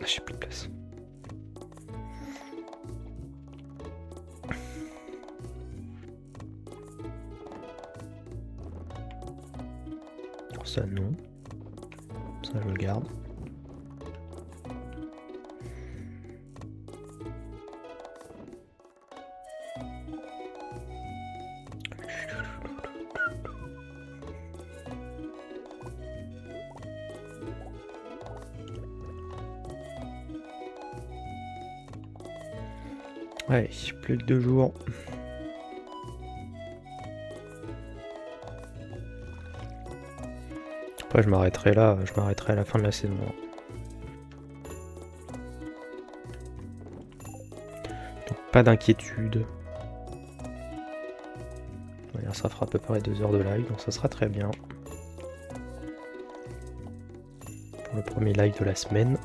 J'ai plus de place. Ça non. Ça je le garde. Ouais, plus que 2 jours. Après je m'arrêterai là, je m'arrêterai à la fin de la saison. Donc pas d'inquiétude. Ça fera à peu près 2 heures de live, donc ça sera très bien. Pour le premier live de la semaine.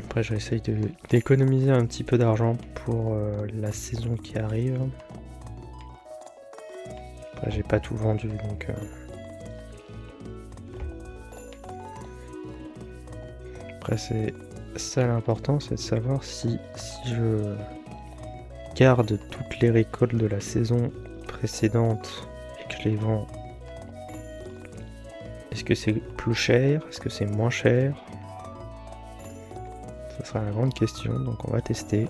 Après j'essaye d'économiser un petit peu d'argent pour la saison qui arrive. Après j'ai pas tout vendu donc... Après c'est ça l'important, c'est de savoir si je garde toutes les récoltes de la saison précédente et que je les vends. Est-ce que c'est plus cher? Est-ce que c'est moins cher? Ça sera la grande question, donc on va tester.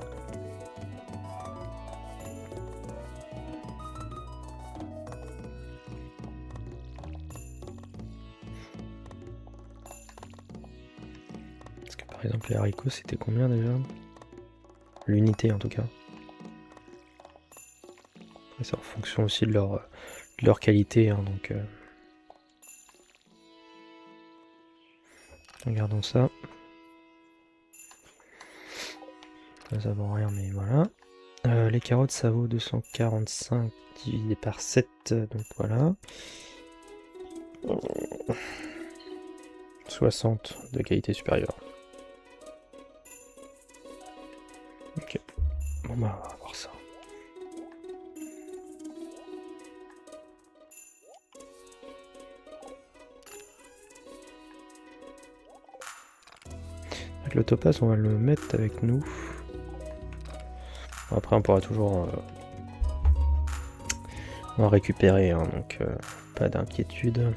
Parce que par exemple les haricots c'était combien déjà? L'unité en tout cas. Après, c'est en fonction aussi de leur qualité, hein, donc regardons ça. Ça vaut rien mais voilà. Les carottes ça vaut 245 divisé par 7, donc voilà. 60 de qualité supérieure. Ok. Bon bah on va voir ça. Avec le topaz on va le mettre avec nous. Après on pourra toujours en récupérer, hein, donc pas d'inquiétude.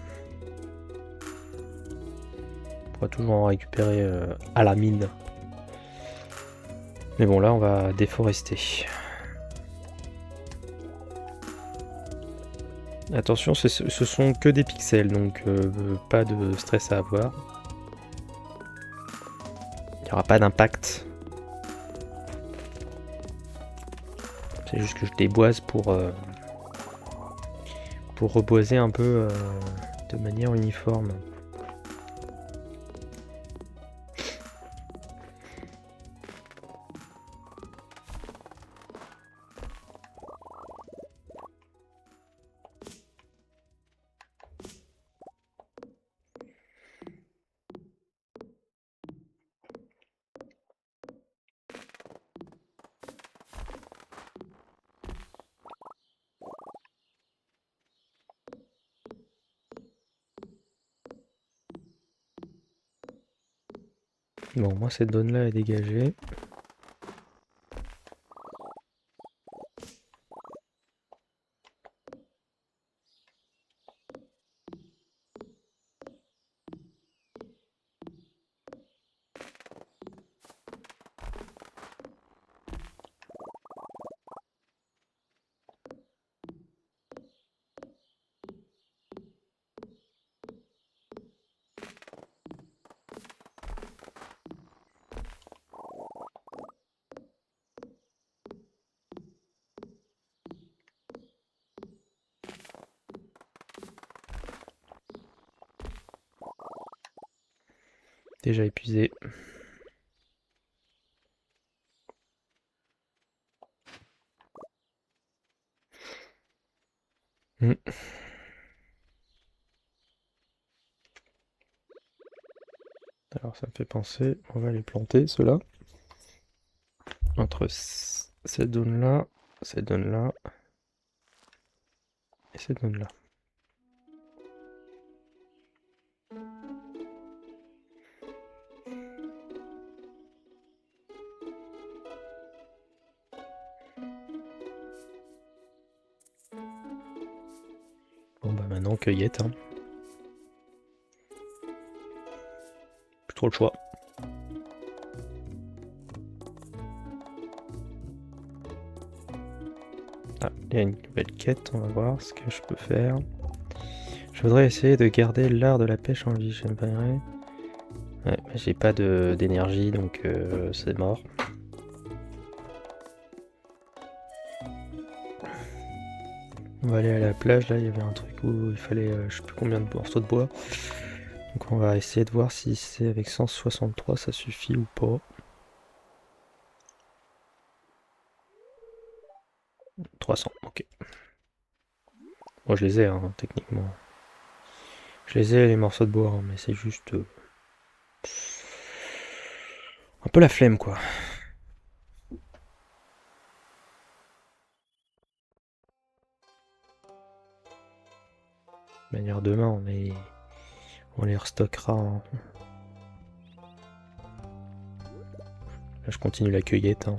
On pourra toujours en récupérer à la mine. Mais bon là on va déforester. Attention, ce sont que des pixels, donc pas de stress à avoir. Il n'y aura pas d'impact. C'est juste que je déboise pour reboiser un peu de manière uniforme. Bon, moi cette zone là est dégagée. Déjà épuisé. Alors ça me fait penser, on va les planter ceux-là. Entre cette zone-là et cette zone-là. Bon bah maintenant cueillette, hein. Plus trop le choix. Ah, il y a une nouvelle quête, on va voir ce que je peux faire. Je voudrais essayer de garder l'art de la pêche en vie, j'aimerais. Ouais, mais j'ai pas d'énergie donc c'est mort. On va aller à la plage, là il y avait un truc où il fallait je sais plus combien de morceaux de bois. Donc on va essayer de voir si c'est avec 163 ça suffit ou pas. 300, ok. Moi je les ai hein, techniquement. Je les ai les morceaux de bois, hein, mais c'est juste un peu la flemme quoi. De manière demain on les restockera. Hein. Là je continue la cueillette. Hein.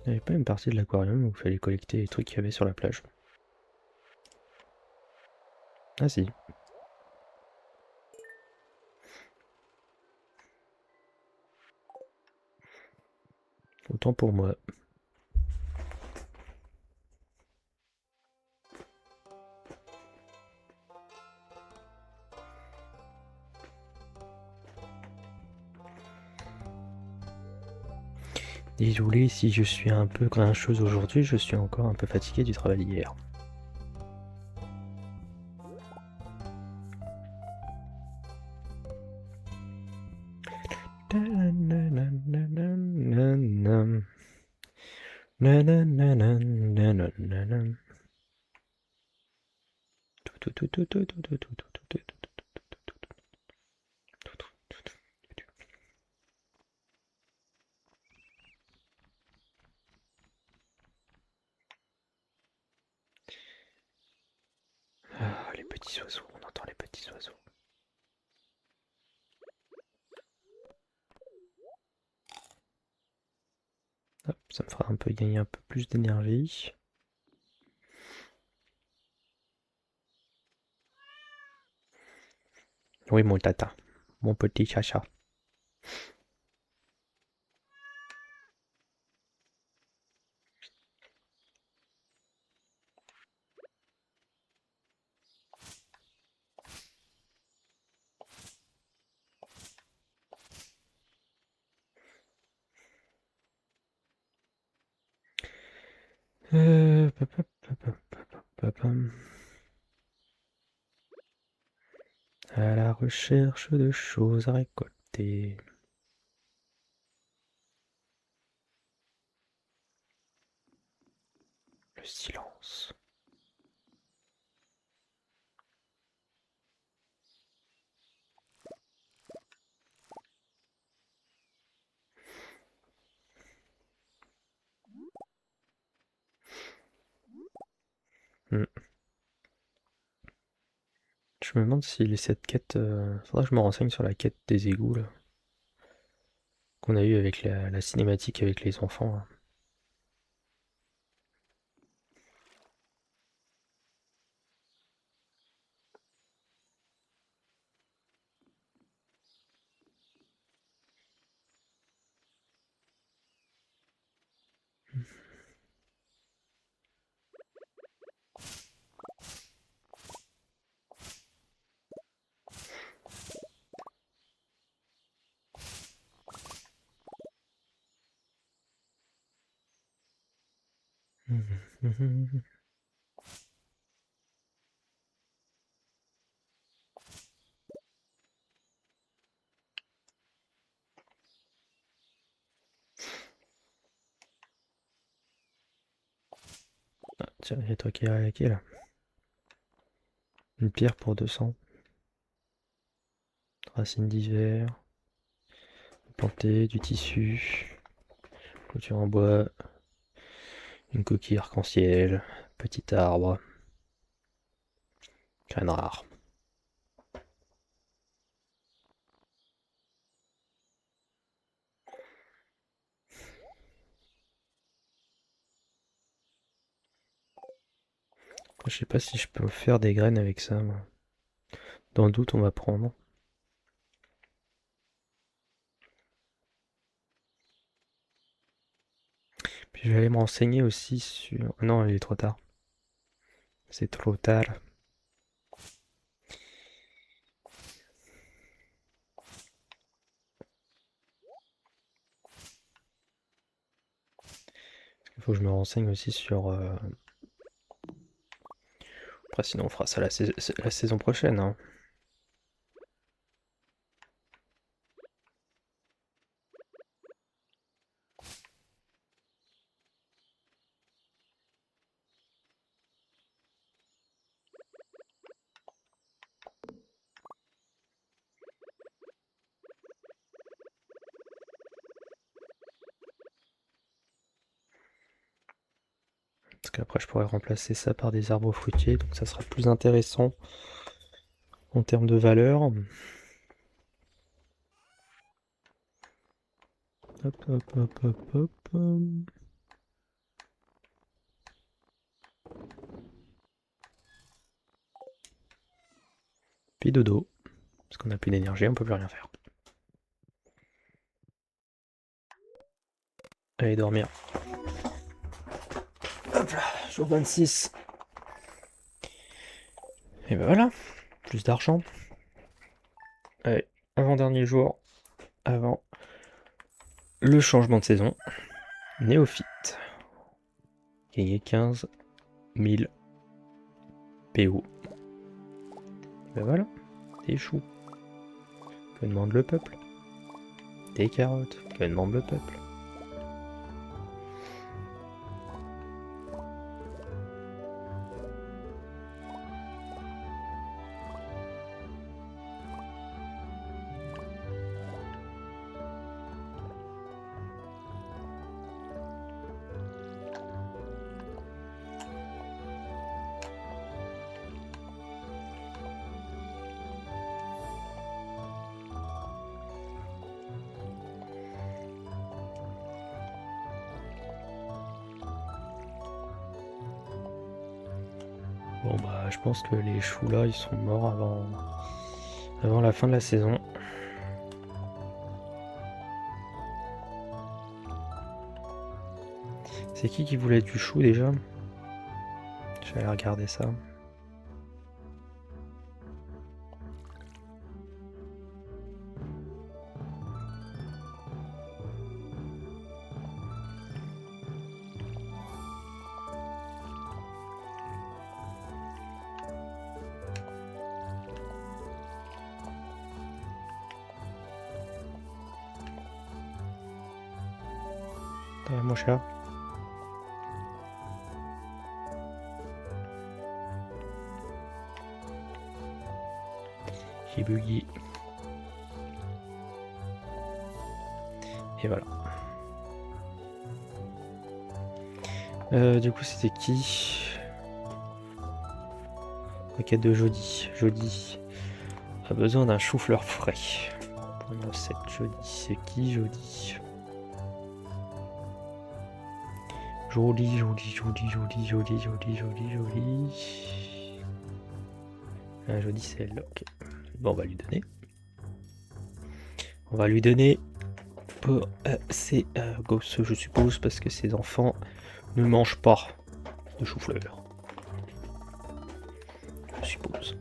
Il n'y avait pas une partie de l'aquarium où il fallait collecter les trucs qu'il y avait sur la plage. Ah si. Autant pour moi. Désolé si je suis un peu grincheuse aujourd'hui, je suis encore un peu fatigué du travail hier. Ah, les petits oiseaux, on entend les petits oiseaux. Hop, ça me fera un peu gagner un peu plus d'énergie. Oui, mon tata, mon petit chacha. À la recherche de choses à récolter. Le silence. Hmm. Je me demande si cette quête... faudra que je me renseigne sur la quête des égouts, là. Qu'on a eu avec la cinématique avec les enfants. Là. Ah, tiens, il y a toi qui est là. Une pierre pour 200. Racines d'hiver. Planter du tissu. Clôture en bois. Une coquille arc-en-ciel. Petit arbre. Graine rare. Je sais pas si je peux faire des graines avec ça, moi. Dans le doute, on va prendre. Puis je vais aller me renseigner aussi sur... Non, il est trop tard. C'est trop tard. Il faut que je me renseigne aussi sur... Après, sinon, on fera ça la saison prochaine. Hein. Parce qu'après, je pourrais remplacer ça par des arbres fruitiers, donc ça sera plus intéressant en termes de valeur. Hop, hop, hop, hop, hop. Puis dodo. Parce qu'on n'a plus d'énergie, on peut plus rien faire. Allez dormir. Hop là, jour 26. Et ben voilà, plus d'argent. Allez, avant-dernier jour, avant le changement de saison. Néophyte. Gagner 15 000 PO. Et ben voilà, des choux. Que demande le peuple? Des carottes. Que demande le peuple? Bon bah je pense que les choux là ils sont morts avant la fin de la saison. C'est qui voulait du chou déjà? Je vais aller regarder ça. Mon chat. J'ai bugué. Et voilà. Du coup c'était qui? Requête de Jody. Jody a besoin d'un chou-fleur frais. Pour une recette Jody. C'est qui Jody? Joli. Ah, Jody c'est elle, ok. Bon, on va lui donner. On va lui donner pour ses gosses, je suppose, parce que ses enfants ne mangent pas de chou-fleur. Je suppose.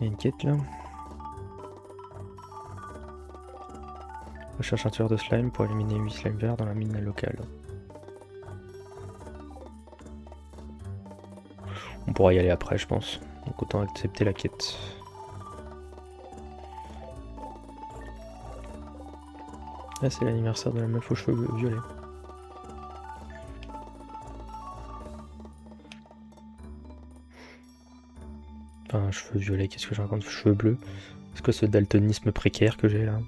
Il y a une quête là. Recherche un tueur de slime pour éliminer 8 slimes verts dans la mine locale. On pourra y aller après, je pense. Donc autant accepter la quête. Ah, c'est l'anniversaire de la meuf aux cheveux violets. Enfin, cheveux violets, qu'est-ce que je raconte? Cheveux bleus. C'est quoi ce daltonisme précaire que j'ai là?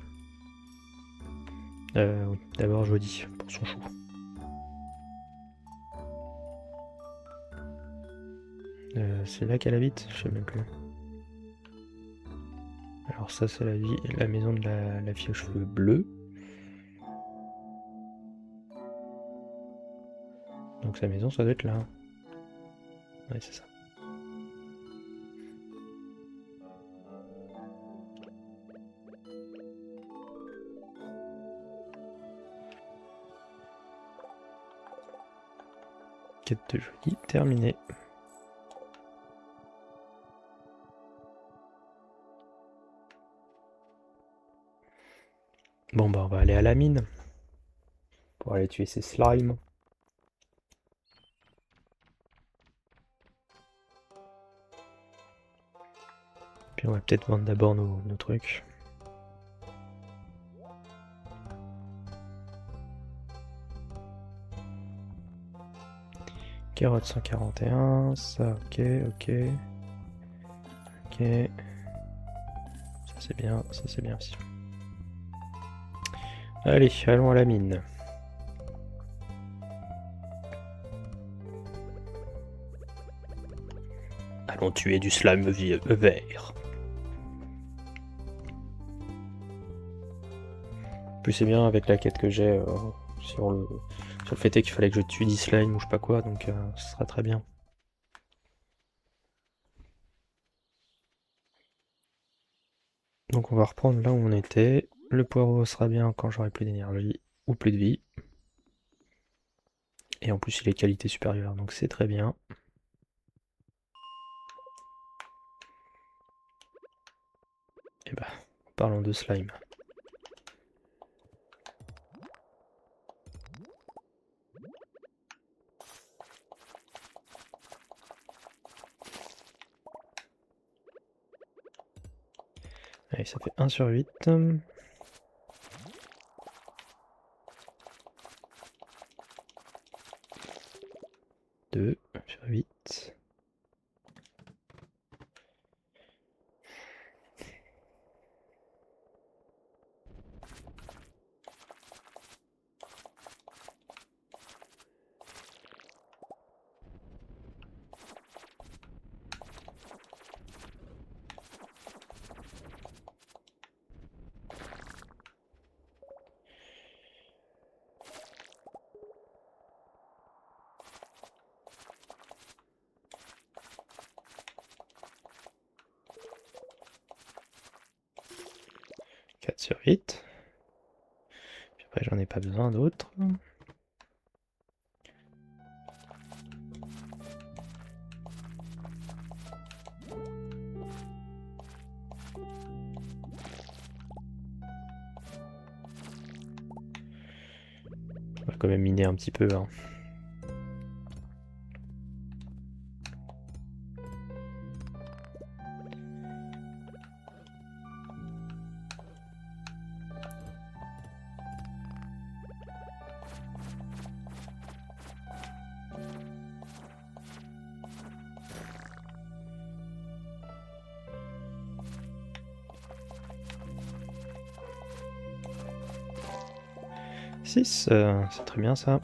Oui, d'abord jeudi, pour son chou. C'est là qu'elle habite? Je sais même plus. Alors ça c'est la maison de la fille aux cheveux bleus. Donc sa maison ça doit être là. Ouais c'est ça. Quête de jeudi terminée. Bon bah on va aller à la mine. Pour aller tuer ces slimes. Puis on va peut-être vendre d'abord nos trucs. Carotte 141, ça ok, ok. Ok. Ça c'est bien, ça c'est bien aussi. Allez, allons à la mine. Allons tuer du slime vert. Plus c'est bien avec la quête que j'ai sur le fait qu'il fallait que je tue 10 slimes ou je sais pas quoi, donc ce sera très bien. Donc on va reprendre là où on était. Le poireau sera bien quand j'aurai plus d'énergie ou plus de vie. Et en plus il est qualité supérieure, donc c'est très bien. Et bah, parlons de slime. Allez, ça fait 1 sur 8. 2 sur 8. Sur 8. Puis après j'en ai pas besoin d'autres. On va quand même miner un petit peu. Hein. C'est très bien ça.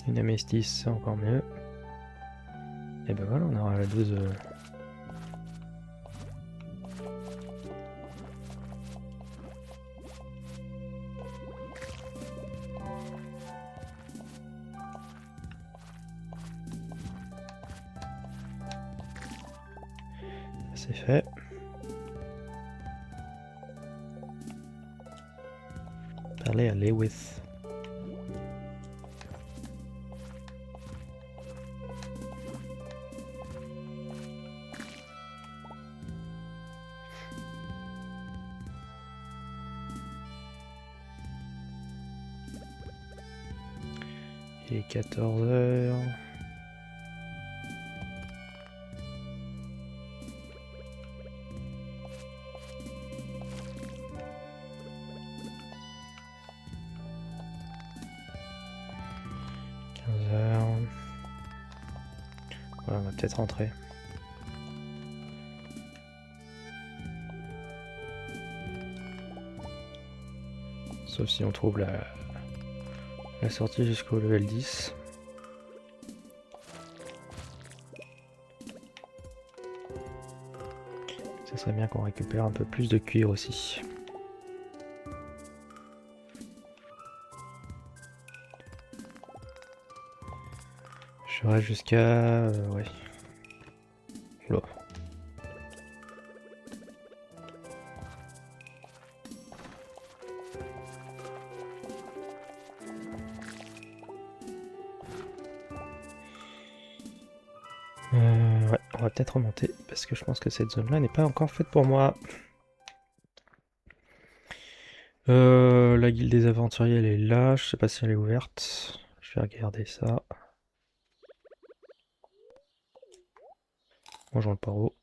Une amestis, c'est encore mieux. Et ben voilà, on aura la dose. C'est fait. Parler à Lewis. Ok, 14h. Ouais, on va peut-être rentrer. Sauf si on trouve la sortie jusqu'au level 10. Ça serait bien qu'on récupère un peu plus de cuir aussi. Je reste jusqu'à... ouais. Oula. Ouais, on va peut-être remonter parce que je pense que cette zone-là n'est pas encore faite pour moi. La guilde des aventuriers, elle est là. Je sais pas si elle est ouverte. Je vais regarder ça. Bonjour le paro.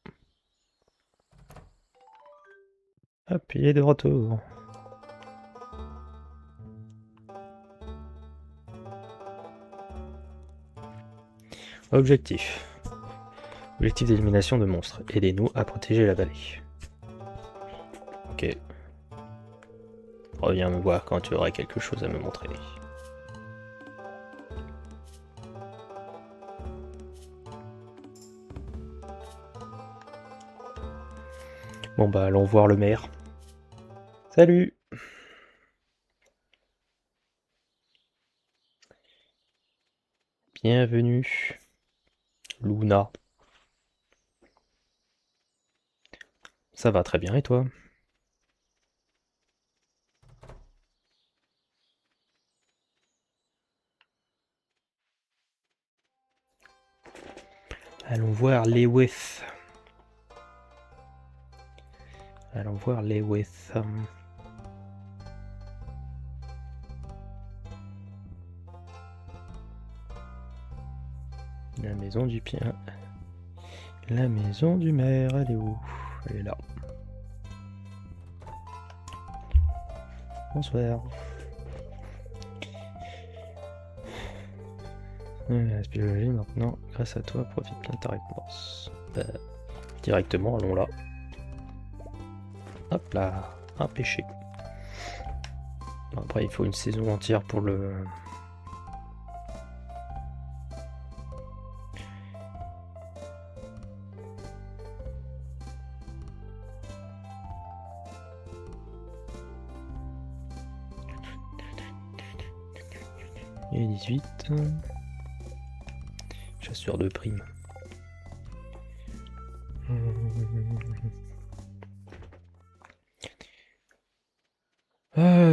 Hop, il est de retour. Objectif. Objectif d'élimination de monstres. Aidez-nous à protéger la vallée. Ok. Reviens me voir quand tu auras quelque chose à me montrer. Bon bah allons voir le maire. Salut! Bienvenue, Luna. Ça va très bien et toi? Allons voir Lewis. Allons voir Lewis. La maison du pien. La maison du maire, elle est où? Elle est là. Bonsoir. La spéléologie maintenant, grâce à toi, profite bien de ta réponse. Directement, allons là. Hop là, un péché. Bon, après, il faut une saison entière pour le... Et 18. Chasseur de primes.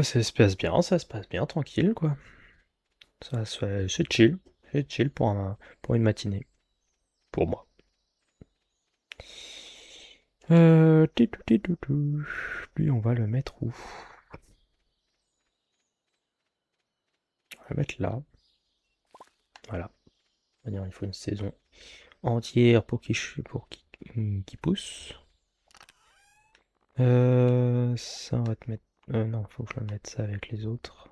Ça se passe bien, tranquille quoi. C'est chill. C'est chill pour une matinée. Pour moi. Lui, on va le mettre où? On va le mettre là. Voilà. On va dire, il faut une saison entière pour qu'il pousse. Ça, on va te mettre... non, faut que je le mette ça avec les autres.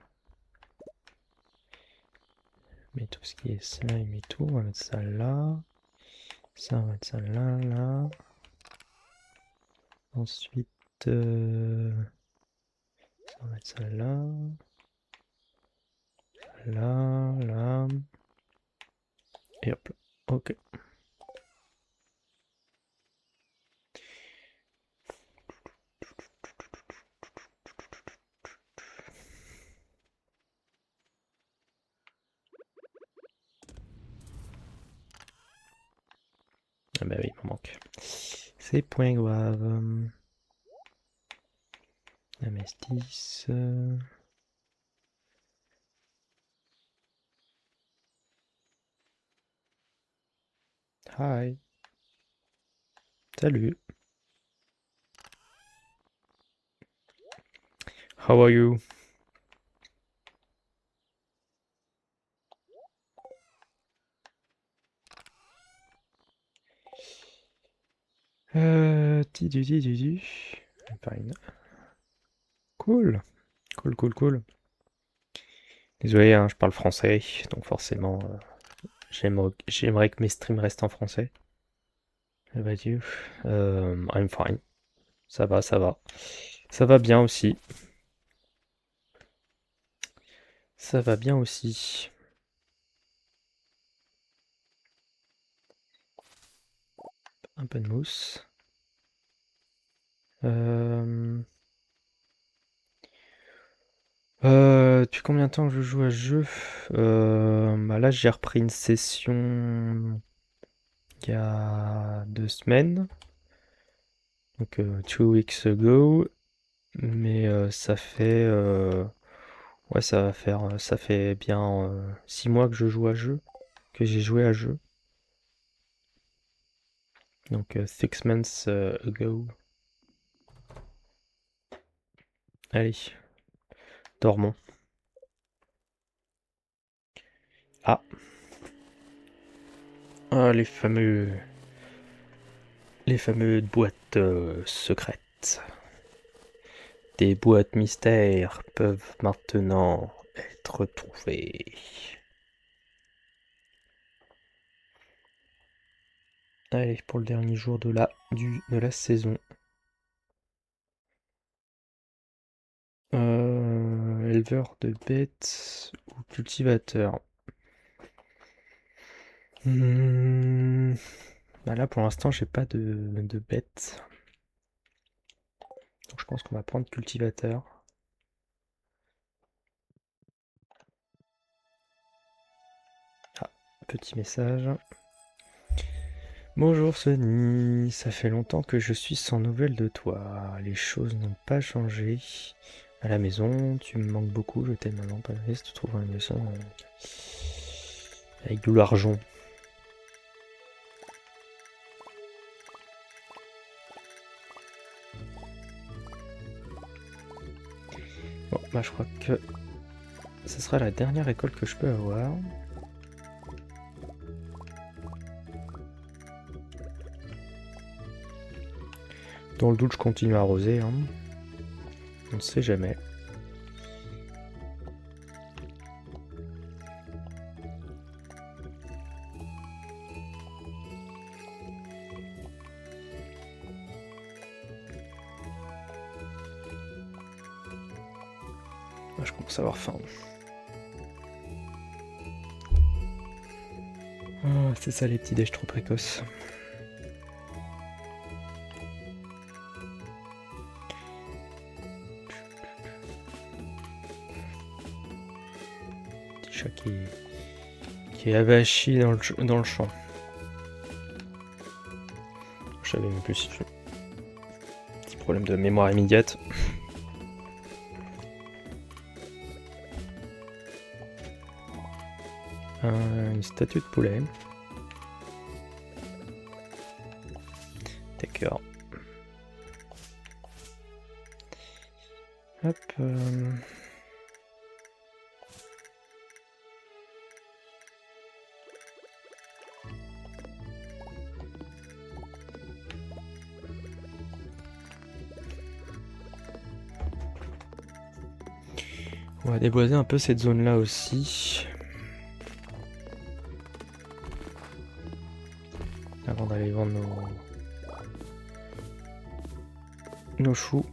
Mais tout ce qui est slime et tout, on va mettre ça là. Ça, on va mettre ça là, là. Ensuite, ça, on va mettre ça là. Là, là. Et hop là. Ok. Ah bah oui, il m'en manque. C'est point grave. La mestis. Hi. Salut. How are you? Tidu. Cool. Cool. Désolé, hein, je parle français, donc forcément, j'aimerais que mes streams restent en français. How about you? I'm fine. Ça va. Ça va bien aussi. Ça va bien aussi. Un peu de mousse. Depuis combien de temps que je joue à ce jeu? Bah là, j'ai repris une session il y a 2 semaines. Donc, 2 weeks ago. Mais ça fait... ouais, ça fait bien 6 mois que je joue à ce jeu. Que j'ai joué à ce jeu. Donc, 6 months ago. Allez, dormons. Ah. Ah, les fameuses boîtes secrètes. Des boîtes mystères peuvent maintenant être trouvées. Allez, pour le dernier jour de la saison. Éleveur de bêtes ou cultivateur. Bah là, pour l'instant, j'ai pas de bêtes. Donc, je pense qu'on va prendre cultivateur. Ah, petit message. Bonjour Sony, ça fait longtemps que je suis sans nouvelles de toi. Les choses n'ont pas changé. À la maison, tu me manques beaucoup, je t'aime maman, pas de tu trouves une leçon avec de l'argent. Bon, bah je crois que ce sera la dernière école que je peux avoir. Dans le doute, je continue à arroser. Hein. On ne sait jamais. Ah, je commence à avoir faim. Oh, c'est ça les petits déj trop précoces. Petit chat qui est avachi dans le champ. Je savais même plus si je... Petit problème de mémoire immédiate. Une statue de poulet. D'accord. Hop. On va déboiser un peu cette zone là aussi. Avant d'aller vendre nos choux.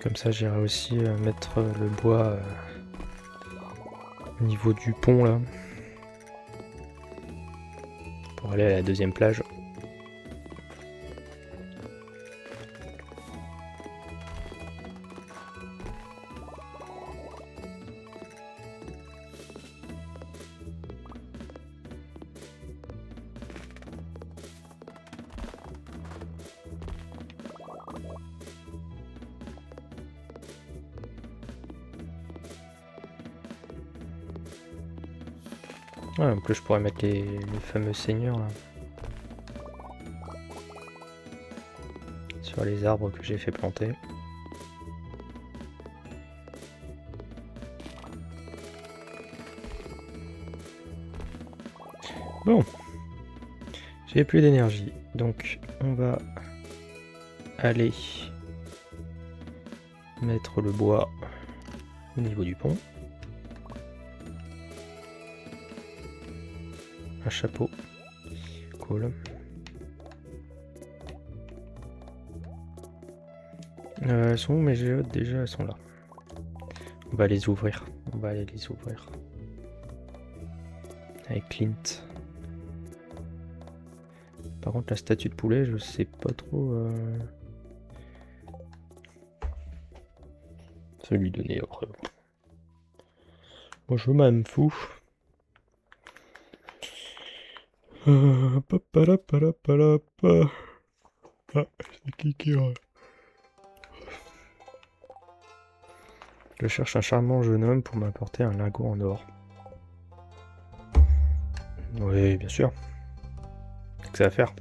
Comme ça, j'irai aussi mettre le bois au niveau du pont là. Pour aller à la deuxième plage. Ouais, en plus je pourrais mettre les fameux seigneurs là. Sur les arbres que j'ai fait planter. Bon, j'ai plus d'énergie, donc on va aller mettre le bois au niveau du pont. Un chapeau, cool. Elles sont où mes géodes déjà? Elles sont là. On va les ouvrir. On va aller les ouvrir. Avec Clint. Par contre la statue de poulet, je sais pas trop... Ça lui donner après. Moi je m'en fous. Ah, c'est qui Je cherche un charmant jeune homme pour m'apporter un lingot en or. Oui, bien sûr. C'est que ça à faire.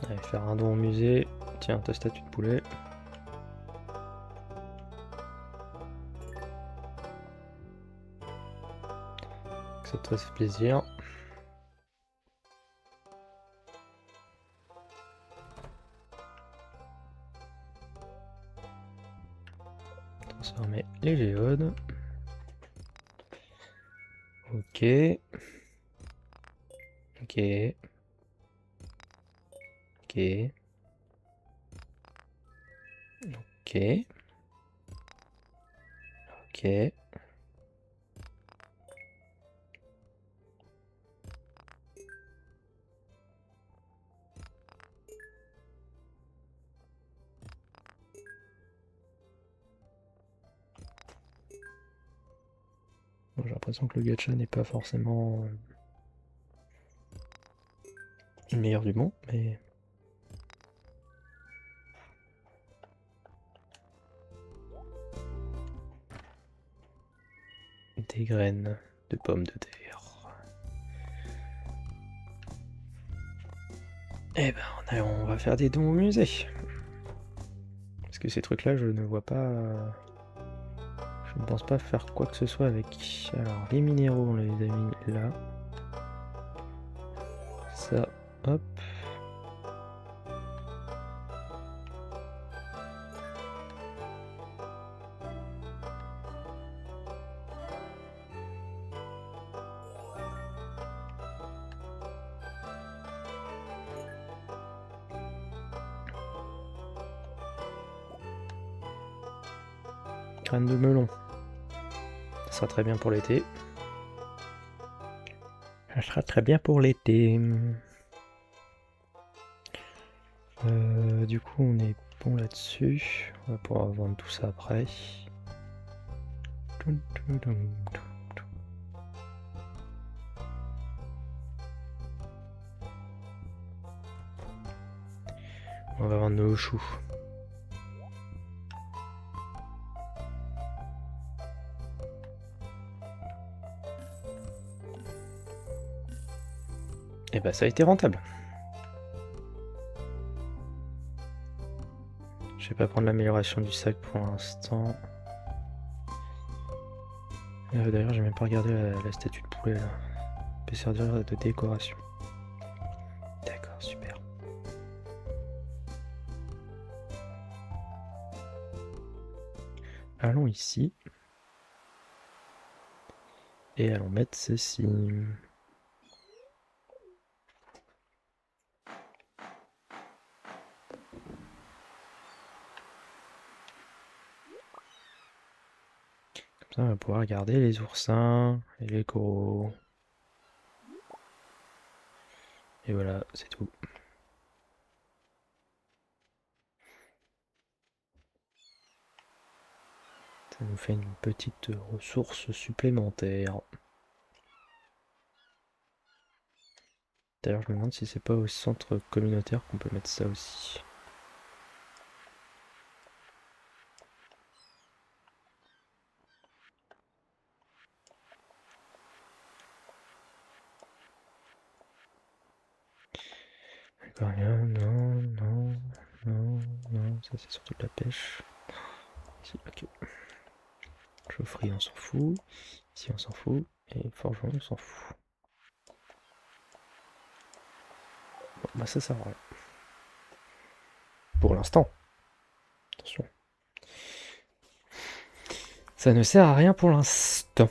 Allez, faire un don au musée. Tiens, ta statue de poulet. Ça te fasse plaisir. Transformer les géodes. Ok. Ok. Ok. Ok. Ok. Bon, j'ai l'impression que le gacha n'est pas forcément le meilleur du monde, mais... Des graines de pommes de terre. Eh ben, on va faire des dons au musée. Parce que ces trucs-là, je ne vois pas... Je ne pense pas faire quoi que ce soit avec. Alors, les minéraux, on les a mis là. Ça, hop. Graines de melon. Ça sera très bien pour l'été. Ça sera très bien pour l'été. Du coup, on est bon là-dessus. On va pouvoir vendre tout ça après. On va vendre nos choux. Et bah ça a été rentable. Je vais pas prendre l'amélioration du sac pour l'instant. D'ailleurs, j'ai même pas regardé la statue de poulet là. Peut servir de décoration. D'accord, super. Allons ici. Et allons mettre ceci. Comme ça, on va pouvoir regarder les oursins et les coraux. Et voilà, c'est tout. Ça nous fait une petite ressource supplémentaire. D'ailleurs, je me demande si c'est pas au centre communautaire qu'on peut mettre ça aussi. D'accord, non, non, non, non, ça c'est surtout de la pêche. Ici, ok. Chaufferie, on s'en fout. Ici, on s'en fout. Et forgeron, on s'en fout. Bon, bah ça sert à rien. Pour l'instant. Attention. Ça ne sert à rien pour l'instant.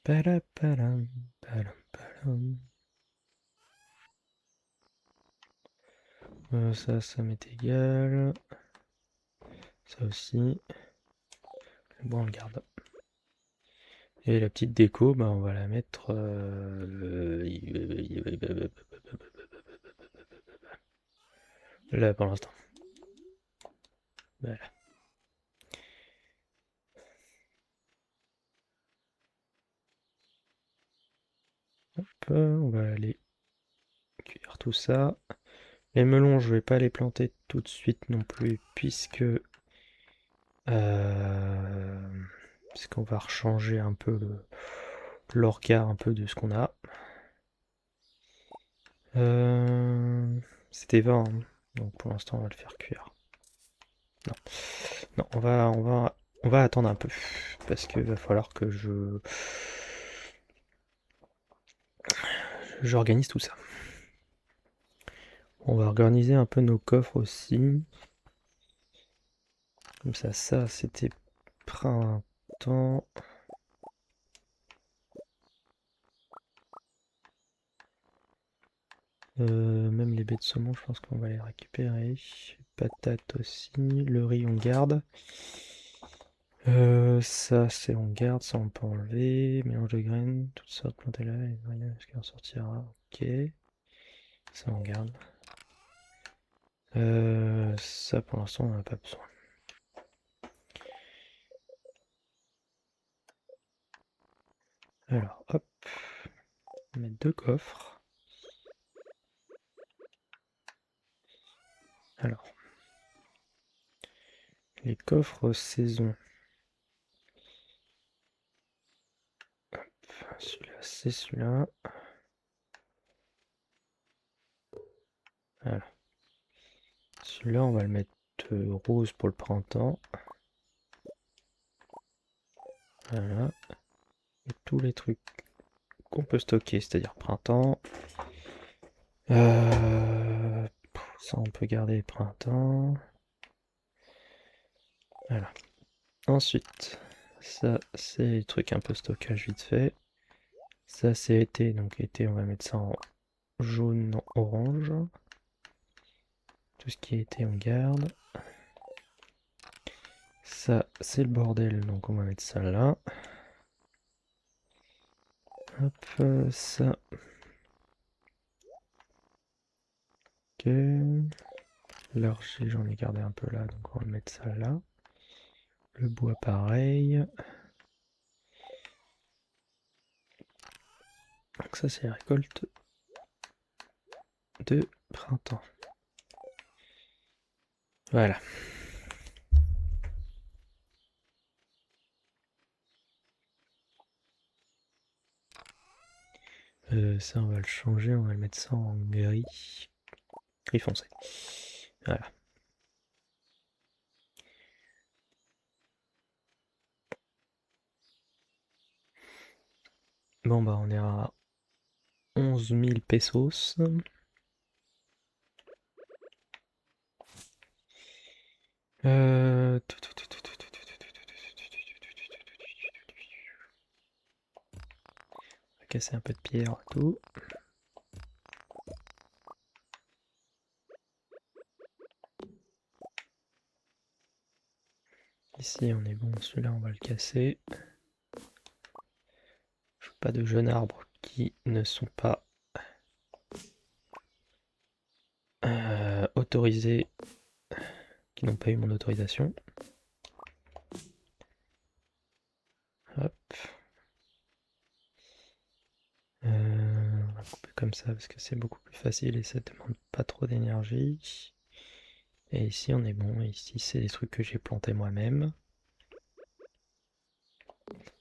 Palapalam, palam, palam. Ça m'est égal. Ça aussi. Bon, on le garde. Et la petite déco, bah, on va la mettre là pour l'instant. Voilà. Hop, on va aller cuire tout ça. Les melons, je vais pas les planter tout de suite non plus, puisqu'on va rechanger un peu l'orga un peu de ce qu'on a. C'était 20, hein. Donc pour l'instant on va le faire cuire. Non, non, on va attendre un peu parce qu'il va falloir que j'organise tout ça. On va organiser un peu nos coffres aussi. Comme ça c'était printemps. Même les baies de saumon, je pense qu'on va les récupérer. Patates aussi. Le riz, on garde. Ça, c'est on garde. Ça, on peut enlever. Mélange de graines. Toutes sortes, plantez là. Est-ce qu'il en sortira? Ok. Ça, on garde. Ça, pour l'instant, on n'en a pas besoin. Alors, hop. On va mettre 2 coffres. Alors. Les coffres saison. Celui-là, c'est celui-là. Voilà. Celui-là, on va le mettre rose pour le printemps. Voilà. Et tous les trucs qu'on peut stocker, c'est-à-dire printemps. Ça, on peut garder printemps. Voilà. Ensuite, ça, c'est les trucs un peu stockage vite fait. Ça, c'est été. Donc, été, on va mettre ça en jaune, en orange. Tout ce qui est été, on garde. Ça, c'est le bordel. Donc, on va mettre ça là. Hop, ça. Ok. L'argile, j'en ai gardé un peu là. Donc, on va mettre ça là. Le bois, pareil. Donc ça c'est la récolte de printemps. Voilà. Ça on va le changer, on va le mettre ça en gris. Gris foncé. Voilà. Bon bah on est à 11 000 pesos. On va casser un peu de pierre et tout. Ici on est bon, celui-là on va le casser. Je veux pas de jeunes arbres qui ne sont pas autorisés, qui n'ont pas eu mon autorisation. Hop. On va couper comme ça parce que c'est beaucoup plus facile et ça demande pas trop d'énergie. Et ici on est bon, et ici c'est des trucs que j'ai plantés moi-même.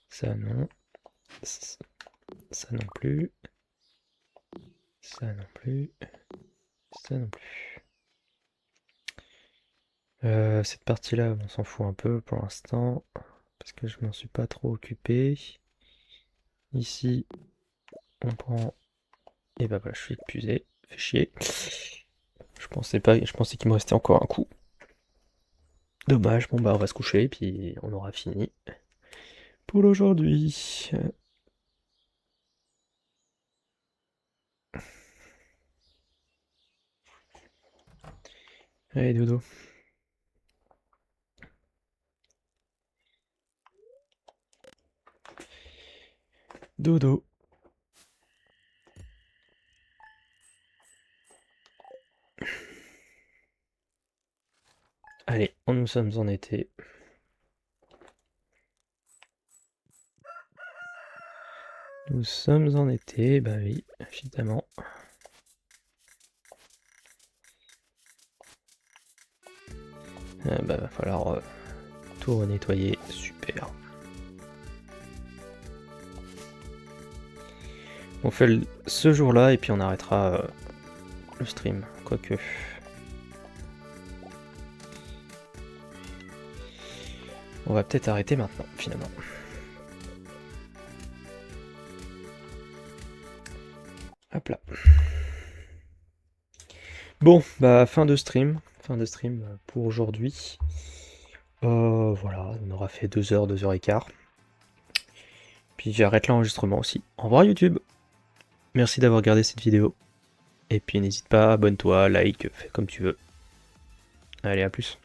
Ça non. Ça non plus. Ça non plus. Ça non plus. Cette partie-là, on s'en fout un peu pour l'instant, parce que je m'en suis pas trop occupé. Ici, on prend... Et bah voilà, je suis épuisé. Fait chier. Je pensais qu'il me restait encore un coup. Dommage, bon bah on va se coucher, puis on aura fini pour aujourd'hui. Allez, dodo. Dodo. Allez, nous sommes en été. Nous sommes en été, bah oui, évidemment. Bah va falloir tout renettoyer, super. On fait ce jour-là et puis on arrêtera le stream, quoique. On va peut-être arrêter maintenant, finalement. Hop là. Bon, bah fin de stream pour aujourd'hui. Voilà, on aura fait 2 heures, 2 heures et quart. Puis j'arrête l'enregistrement aussi. Au revoir YouTube. Merci d'avoir regardé cette vidéo. Et puis n'hésite pas, abonne-toi, like, fais comme tu veux. Allez, à plus.